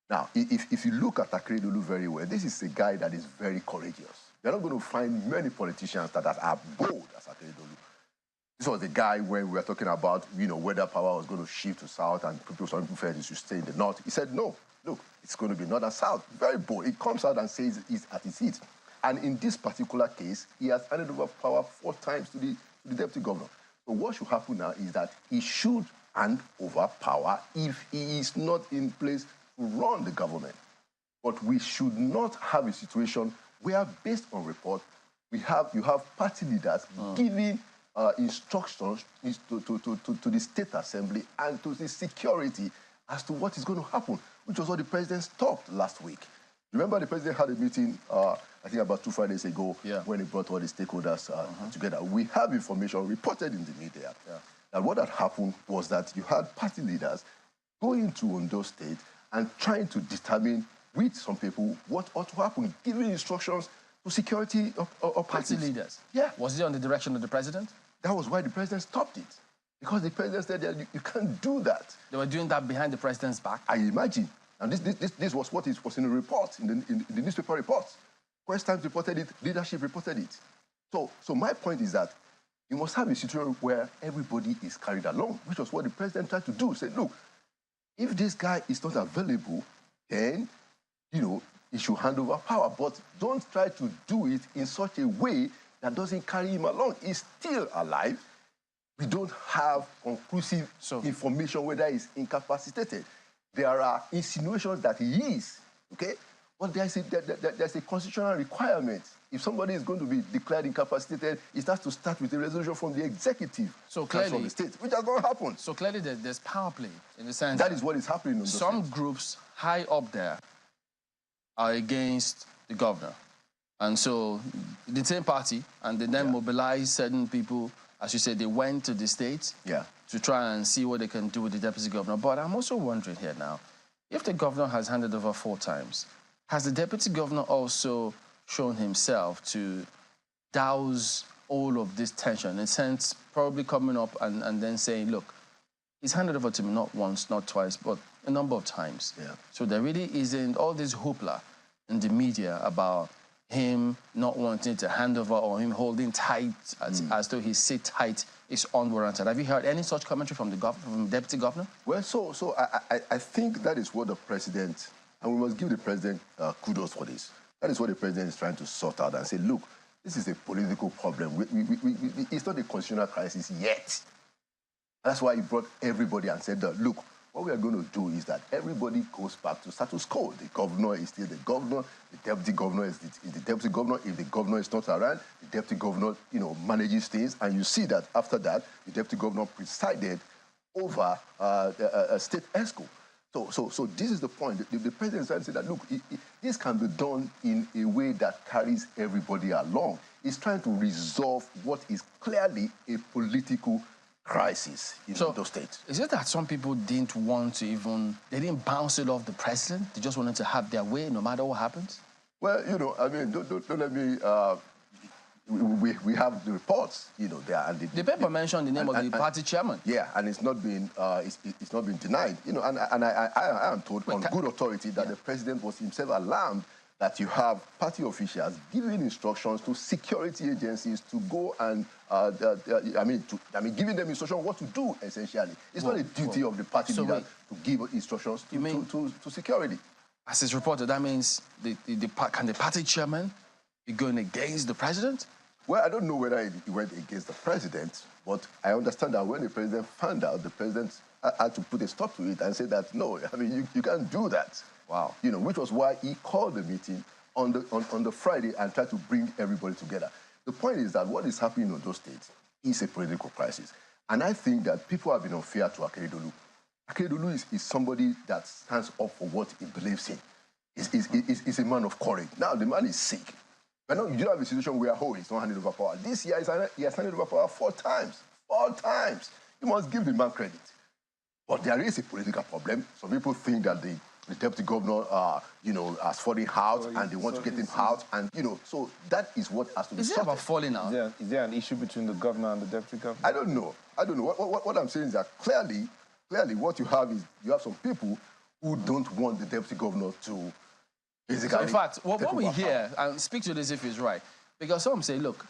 Now, if you look at Akeredolu very well, this is a guy that is very courageous. You're not going to find many politicians that are bold as Akeredolu. This was the guy when we were talking about, whether power was going to shift to south and some people felt it should stay in the north. He said, no, look, it's going to be north and south. Very bold. He comes out and says it's at his seat. And in this particular case, he has handed over power 4 times to the deputy governor. So what should happen now is that he should hand over power if he is not in place to run the government. But we should not have a situation where, based on report, you have party leaders giving instructions to the State Assembly and to the security as to what is going to happen, which was what the president stopped last week. Remember, the president had a meeting, I think about 2 Fridays ago, when he brought all the stakeholders together. We have information reported in the media that what had happened was that you had party leaders going to Ondo State and trying to determine with some people what ought to happen, giving instructions to security of party leaders. Yeah. Was it on the direction of the president? That was why the president stopped it. Because the president said that you can't do that. They were doing that behind the president's back? I imagine. And this was what was in the report, in the newspaper reports. Quest Times reported it, leadership reported it. So my point is that you must have a situation where everybody is carried along, which was what the president tried to do. Say, look, if this guy is not available, then, he should hand over power. But don't try to do it in such a way that doesn't carry him along. He's still alive. We don't have conclusive information whether he's incapacitated. There are insinuations that he is, okay? But there's a constitutional requirement. If somebody is going to be declared incapacitated, it has to start with a resolution from the executive, from the state, which has not happened. So clearly there's power play in the sense that is what is happening. Some groups high up there are against the governor. And so the same party, and they then mobilize certain people. As you said, they went to the state to try and see what they can do with the deputy governor. But I'm also wondering here now, if the governor has handed over 4 times, has the deputy governor also shown himself to douse all of this tension, in a sense, probably coming up and then saying, look, he's handed over to me not once, not twice, but a number of times. Yeah. So there really isn't all this hoopla in the media about him not wanting to hand over or him holding tight as though his sit tight is unwarranted. Have you heard any such commentary from the deputy governor? Well, so I think that is what the president, and we must give the president kudos for this. That is what the president is trying to sort out and say, look, this is a political problem. It's not a constitutional crisis yet. That's why he brought everybody and said, look, what we are going to do is that everybody goes back to status quo. The governor is still the governor. The deputy governor is the deputy governor. If the governor is not around, the deputy governor, manages things. And you see that after that, the deputy governor presided over a state ESCO. So this is the point. The president is trying to say that, look, this can be done in a way that carries everybody along. He's trying to resolve what is clearly a political crisis in Ondo State. Is it that some people didn't want to they didn't bounce it off the president? They just wanted to have their way no matter what happens? Well, don't let me... We have the reports, there. And the paper mentioned the name of the party chairman. Yeah, and it's not been denied. And I am told on good authority that the president was himself alarmed that you have party officials giving instructions to security agencies to go and, giving them instructions what to do, essentially. It's not a duty of the party leader to give instructions to security. As it's reported, that means can the party chairman be going against the president? Well, I don't know whether he went against the president, but I understand that when the president found out, the president had to put a stop to it and say that, no, I mean, you can't do that. Wow. You know, which was why he called the meeting on the Friday and tried to bring everybody together. The point is that what is happening in Ondo State is a political crisis. And I think that people have been unfair to Akeredolu. Akeredolu is somebody that stands up for what he believes in. He's a man of courage. Now, the man is sick. But now you do have a situation where, he's not handing over power. This year, he has handed over power 4 times. 4 times. You must give the man credit. But there is a political problem. Some people think that the deputy governor, has fallen out and they want to get him out. And, so that is what has to be sorted. Is it about falling out? Is there an issue between the governor and the deputy governor? I don't know. What I'm saying is that clearly what you have is you have some people who don't want the deputy governor to basically... So in fact, what we hear, and speak to this if he's right, because some say, look,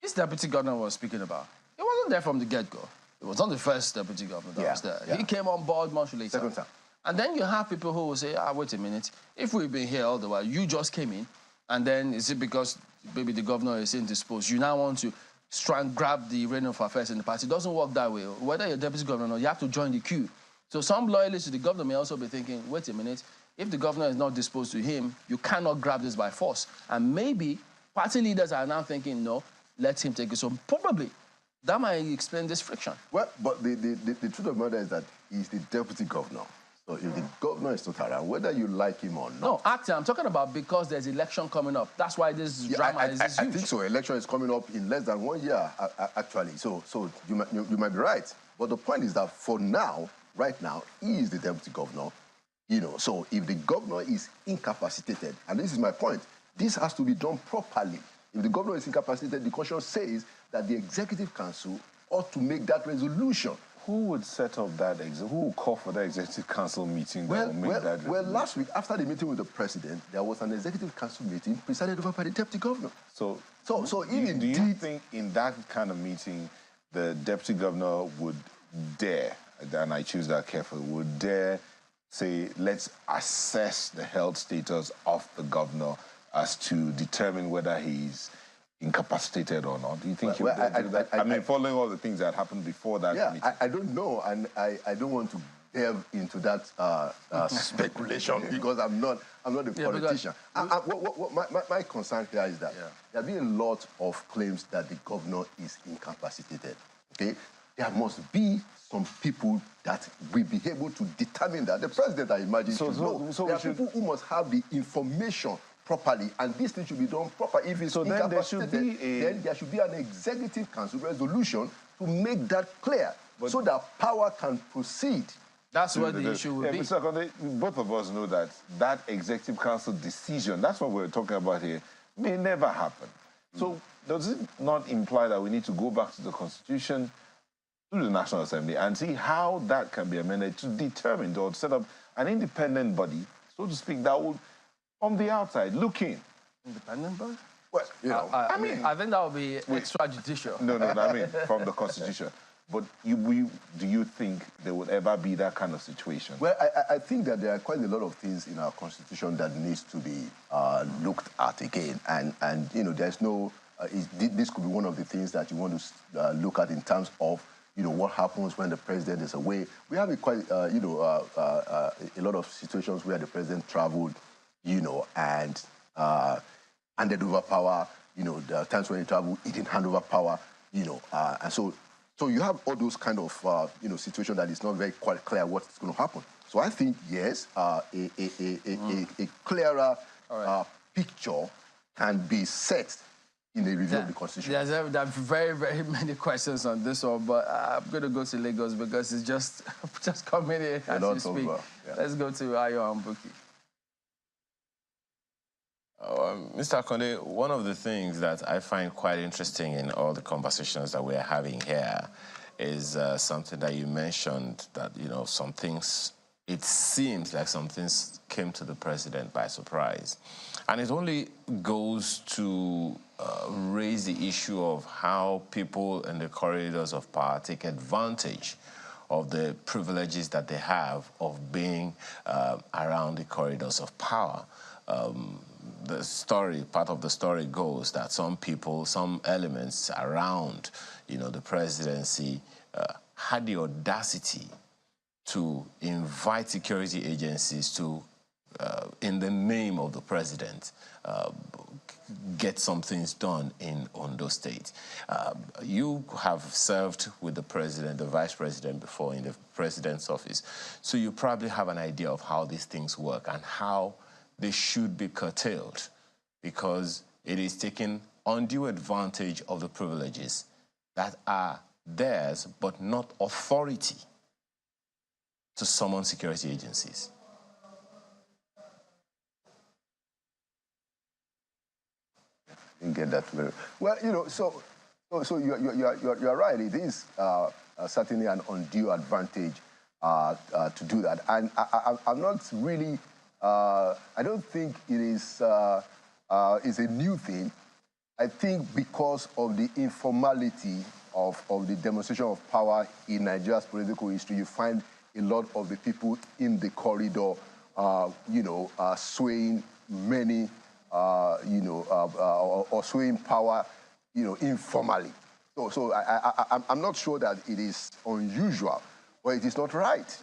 this deputy governor was speaking about, he wasn't there from the get-go. It was not the first deputy governor that was there. Yeah. He came on board much later. Second time. And then you have people who will say, wait a minute, if we've been here all the while, you just came in, and then is it because maybe the governor is indisposed, you now want to try and grab the reign of affairs in the party? It doesn't work that way. Whether you're deputy governor or not, you have to join the queue. So some loyalists to the governor may also be thinking, wait a minute, if the governor is not disposed to him, you cannot grab this by force. And maybe party leaders are now thinking, no, let him take it. So probably that might explain this friction. Well, but the truth of the matter is that he's the deputy governor. So if the governor is not around, whether you like him or not... No, actually, I'm talking about because there's election coming up. That's why this drama is huge. I think so. Election is coming up in less than 1 year, actually. So you might be right. But the point is that for now, right now, he is the deputy governor. So if the governor is incapacitated, and this is my point, this has to be done properly. If the governor is incapacitated, the constitution says that the executive council ought to make that resolution. Who would set up that? Who would call for that executive council meeting? Well, last week, after the meeting with the president, there was an executive council meeting presided over by the deputy governor. So do you think in that kind of meeting, the deputy governor would dare, and I choose that carefully, would dare say, let's assess the health status of the governor as to determine whether he's incapacitated or not? Do you think he would do that? I mean, following all the things that happened before that meeting. I don't know, and I don't want to delve into that speculation because I'm not a politician. My concern here is that there have been a lot of claims that the governor is incapacitated. Okay, there must be some people that will be able to determine that. The president, I imagine, should know. There are people who must have the information properly, and this thing should be done properly. If it's incapacitated, then there should be an executive council resolution to make that clear, so that power can proceed. That's what the issue will be. Mr. Akonde, both of us know that that executive council decision, that's what we're talking about here, may never happen. So does it not imply that we need to go back to the Constitution, to the National Assembly, and see how that can be amended to determine or set up an independent body, so to speak, that would, from the outside, look in. Independent body? Well, I think that would be extrajudicial. No, I mean, from the Constitution. But do you think there would ever be that kind of situation? Well, I think that there are quite a lot of things in our Constitution that needs to be looked at again. And there's no... this could be one of the things that you want to look at in terms of, what happens when the president is away. We have a lot of situations where the president traveled, and handed over power. There are times when he traveled, he didn't hand over power, and so you have all those kind of, situations that it's not very quite clear what's going to happen. So I think, yes, a clearer picture can be set in the review of the Constitution. There are very, very many questions on this one, but I'm going to go to Lagos because it's just coming in as you speak. Yeah. Let's go to Ayo and Buki. Mr. Akonde, one of the things that I find quite interesting in all the conversations that we're having here is something that you mentioned, that, some things, it seems like some things came to the president by surprise. And it only goes to raise the issue of how people in the corridors of power take advantage of the privileges that they have of being around the corridors of power. Part of the story goes that some people, some elements around, the presidency had the audacity to invite security agencies to, in the name of the president, get some things done in Ondo State. You have served with the president, the vice president before in the president's office, so you probably have an idea of how these things work and how they should be curtailed, because it is taking undue advantage of the privileges that are theirs, but not authority to summon security agencies. Didn't get that very well. You know, so you're right. It is certainly an undue advantage to do that, and I'm not really. I don't think it is a new thing. I think because of the informality of the demonstration of power in Nigeria's political history, you find a lot of the people in the corridor, swaying many. Or swaying power, informally. So I'm not sure that it is unusual, but it is not right.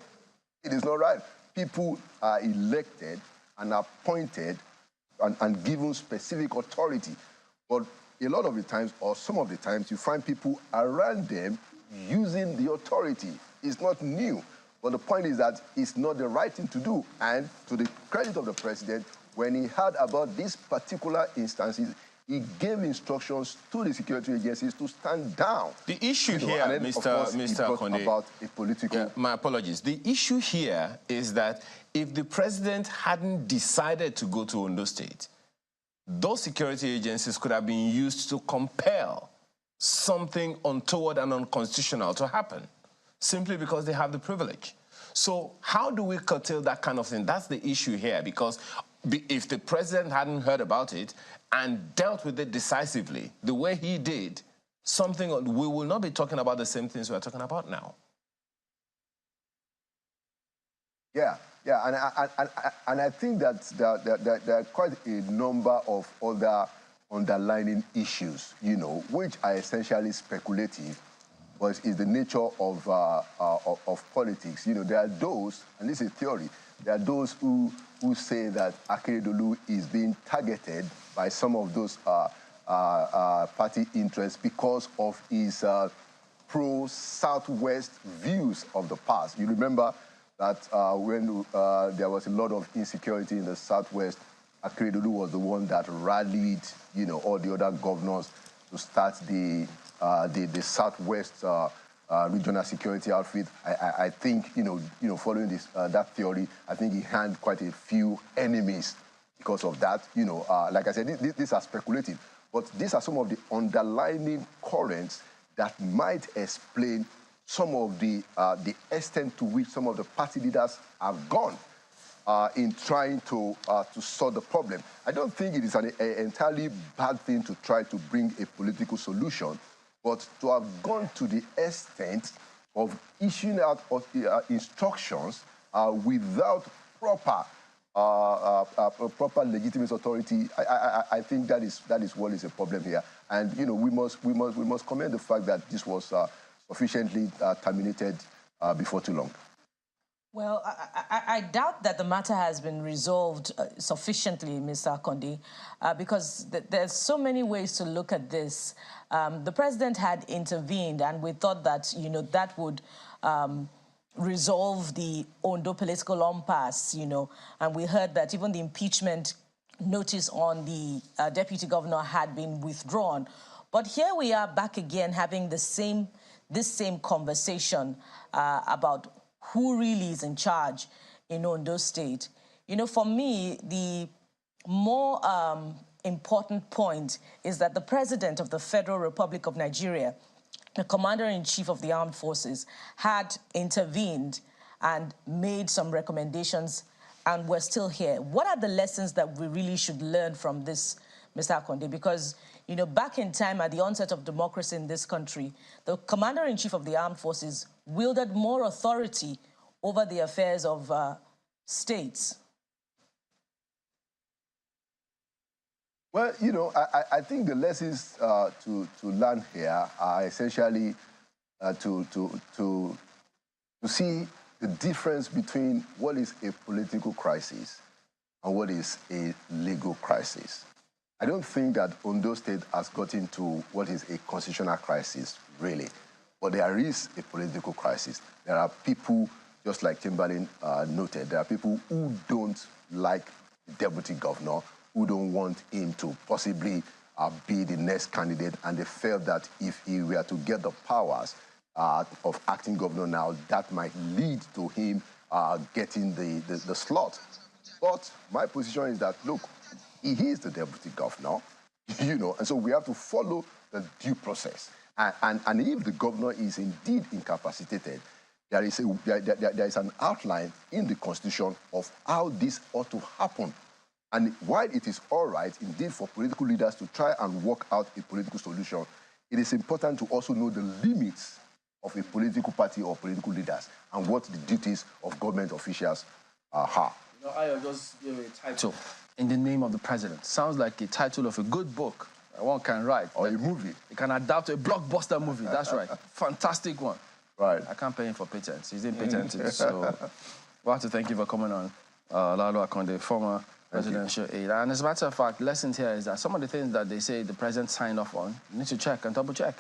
It is not right. People are elected and appointed and given specific authority, but a lot of the times, or some of the times, you find people around them using the authority. It's not new, but the point is that it's not the right thing to do. And to the credit of the president, when he heard about these particular instances, he gave instructions to the security agencies to stand down. The issue here, Mr. Konde, about a political... Yeah, my apologies. The issue here is that if the president hadn't decided to go to Ondo State, those security agencies could have been used to compel something untoward and unconstitutional to happen, simply because they have the privilege. So how do we curtail that kind of thing? That's the issue here, because if the president hadn't heard about it and dealt with it decisively, the way he did, we will not be talking about the same things we're talking about now. Yeah, and I think that there are quite a number of other underlying issues, which are essentially speculative, but is the nature of politics. There are those, and this is theory, there are those who say that Akeredolu is being targeted by some of those party interests because of his pro-Southwest views of the past. You remember that when there was a lot of insecurity in the Southwest, Akeredolu was the one that rallied, all the other governors to start the Southwest regional security outfit. I think, following that theory, I think he had quite a few enemies because of that. Like I said, these are speculative, but these are some of the underlying currents that might explain some of the extent to which some of the party leaders have gone in trying to solve the problem. I don't think it is an entirely bad thing to try to bring a political solution, but to have gone to the extent of issuing out instructions without proper legitimate authority, I think that is what is a problem here. And we must commend the fact that this was sufficiently terminated before too long. Well, I doubt that the matter has been resolved sufficiently, Mr. Konde, because there's so many ways to look at this. The president had intervened, and we thought that, that would resolve the Ondo political impasse, and we heard that even the impeachment notice on the deputy governor had been withdrawn. But here we are back again having this same conversation about who really is in charge in Ondo State. For me, the more important point is that the President of the Federal Republic of Nigeria, the Commander-in-Chief of the Armed Forces, had intervened and made some recommendations, and we're still here. What are the lessons that we really should learn from this, Mr. Konde? Because, back in time, at the onset of democracy in this country, the Commander-in-Chief of the Armed Forces wielded more authority over the affairs of states. Well, I think the lessons to learn here are essentially to see the difference between what is a political crisis and what is a legal crisis. I don't think that Ondo State has gotten to what is a constitutional crisis, really. But there is a political crisis. There are people, just like Timberlake noted, there are people who don't like the deputy governor, who don't want him to possibly be the next candidate, and they felt that if he were to get the powers of acting governor now, that might lead to him getting the slot. But my position is that, look, he is the deputy governor, you know, and so we have to follow the due process. And if the governor is indeed incapacitated, there is an outline in the Constitution of how this ought to happen. And while it is all right, indeed, for political leaders to try and work out a political solution, it is important to also know the limits of a political party or political leaders and what the duties of government officials are. You know, I just gave a title, In the Name of the President. Sounds like a title of a good book that one can write. Or a movie. You can adapt to a blockbuster movie, that's right. Fantastic one. Right. I can't pay him for patents. He's in patented, so we have to thank you for coming on. Lalo Akonde, former presidential aide. And as a matter of fact, lessons here is that some of the things that they say the president signed off on, you need to check and double check.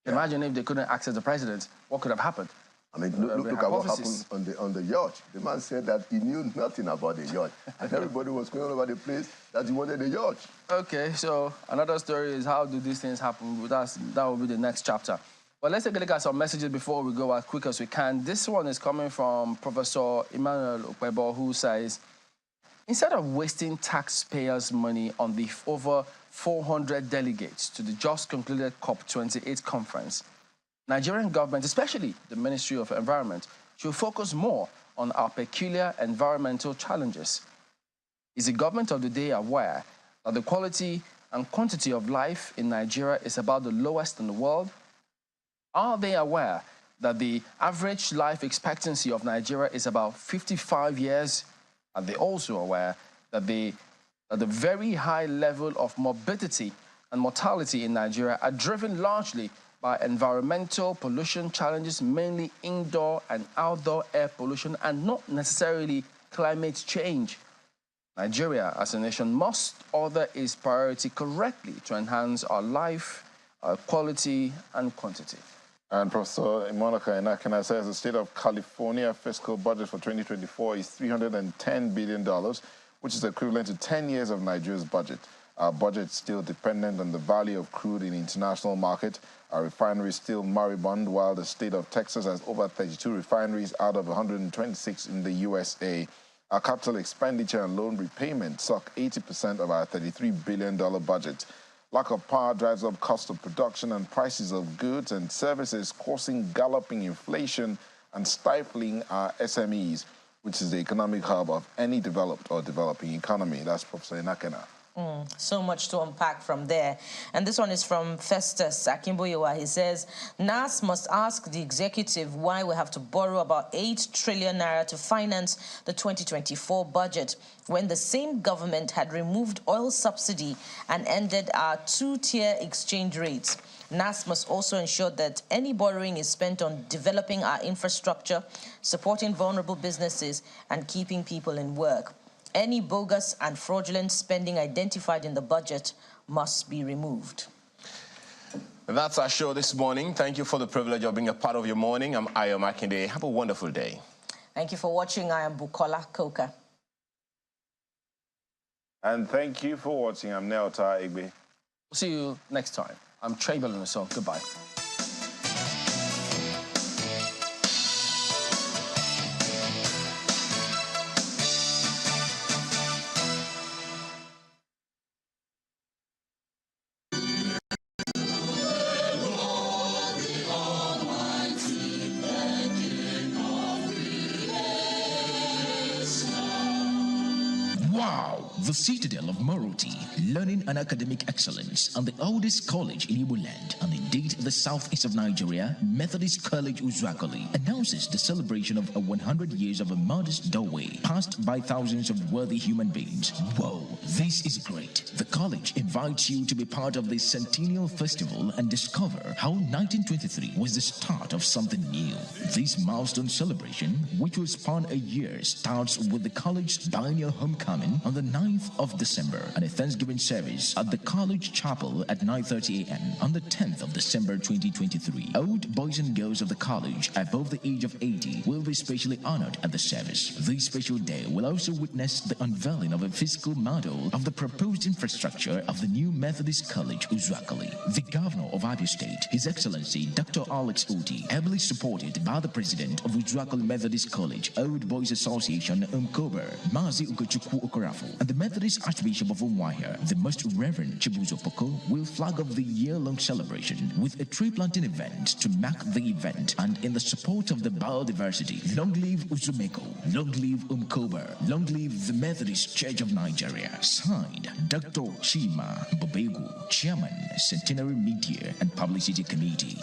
Yeah. Imagine if they couldn't access the president, what could have happened? I mean, look at what happened on the yacht. The man said that he knew nothing about the yacht, and everybody was going all over the place that he wanted the yacht. Okay, so another story is how do these things happen? That will be the next chapter. But let's take a look at some messages before we go as quick as we can. This one is coming from Professor Emmanuel Okwebo, who says, instead of wasting taxpayers' money on the over 400 delegates to the just concluded COP28 conference, Nigerian government, especially the Ministry of Environment, should focus more on our peculiar environmental challenges. Is the government of the day aware that the quality and quantity of life in Nigeria is about the lowest in the world? Are they aware that the average life expectancy of Nigeria is about 55 years? Are they also aware that the very high level of morbidity and mortality in Nigeria are driven largely by environmental pollution challenges, mainly indoor and outdoor air pollution, and not necessarily climate change? Nigeria, as a nation, must order its priority correctly to enhance our life, our quality and quantity. And Professor Monica Enakena says the state of California fiscal budget for 2024 is $310 billion, which is equivalent to 10 years of Nigeria's budget. Our budget is still dependent on the value of crude in the international market. Our refinery is still moribund, while the state of Texas has over 32 refineries out of 126 in the USA. Our capital expenditure and loan repayment suck 80% of our $33 billion budget. Lack of power drives up cost of production and prices of goods and services, causing galloping inflation and stifling our SMEs, which is the economic hub of any developed or developing economy. That's Professor Enakena. So much to unpack from there. And this one is from Festus Akimboyewa. He says, NAS must ask the executive why we have to borrow about 8 trillion naira to finance the 2024 budget when the same government had removed oil subsidy and ended our 2-tier exchange rates. NAS must also ensure that any borrowing is spent on developing our infrastructure, supporting vulnerable businesses, and keeping people in work. Any bogus and fraudulent spending identified in the budget must be removed. That's our show this morning. Thank you for the privilege of being a part of your morning. I'm Ayo Makinde. Have a wonderful day. Thank you for watching. I am Bukola Koka. And thank you for watching. I'm Neota Igbe. We'll see you next time. I'm Trey Bellin. Goodbye. One. Wow! The citadel of morality, learning and academic excellence, and the oldest college in Igbo land, and indeed the southeast of Nigeria, Methodist College Uzuakoli, announces the celebration of 100 years of a modest doorway passed by thousands of worthy human beings. Whoa, this is great. The college invites you to be part of the Centennial Festival and discover how 1923 was the start of something new. This milestone celebration, which will span a year, starts with the college's biennial homecoming on the 9th of December and a Thanksgiving service at the college chapel at 9:30 a.m. on the 10th of December 2023. Old boys and girls of the college above the age of 80 will be specially honored at the service. This special day will also witness the unveiling of a physical model of the proposed infrastructure of the new Methodist College Uzuakoli. The Governor of Abia State, His Excellency Dr. Alex Oti, heavily supported by the President of Uzuakoli Methodist College Old Boys Association Umkober, Mazi Ugochukwu Okorafu, and the Methodist Archbishop of Umuahia, the Most Reverend Chibuzo Poko, will flag off the year-long celebration with a tree planting event to mark the event and in the support of the biodiversity. Long live Uzumeko, long live Umkober, long live the Methodist Church of Nigeria. Signed, Dr. Chima Bobegu, Chairman, Centenary Media and Publicity Committee.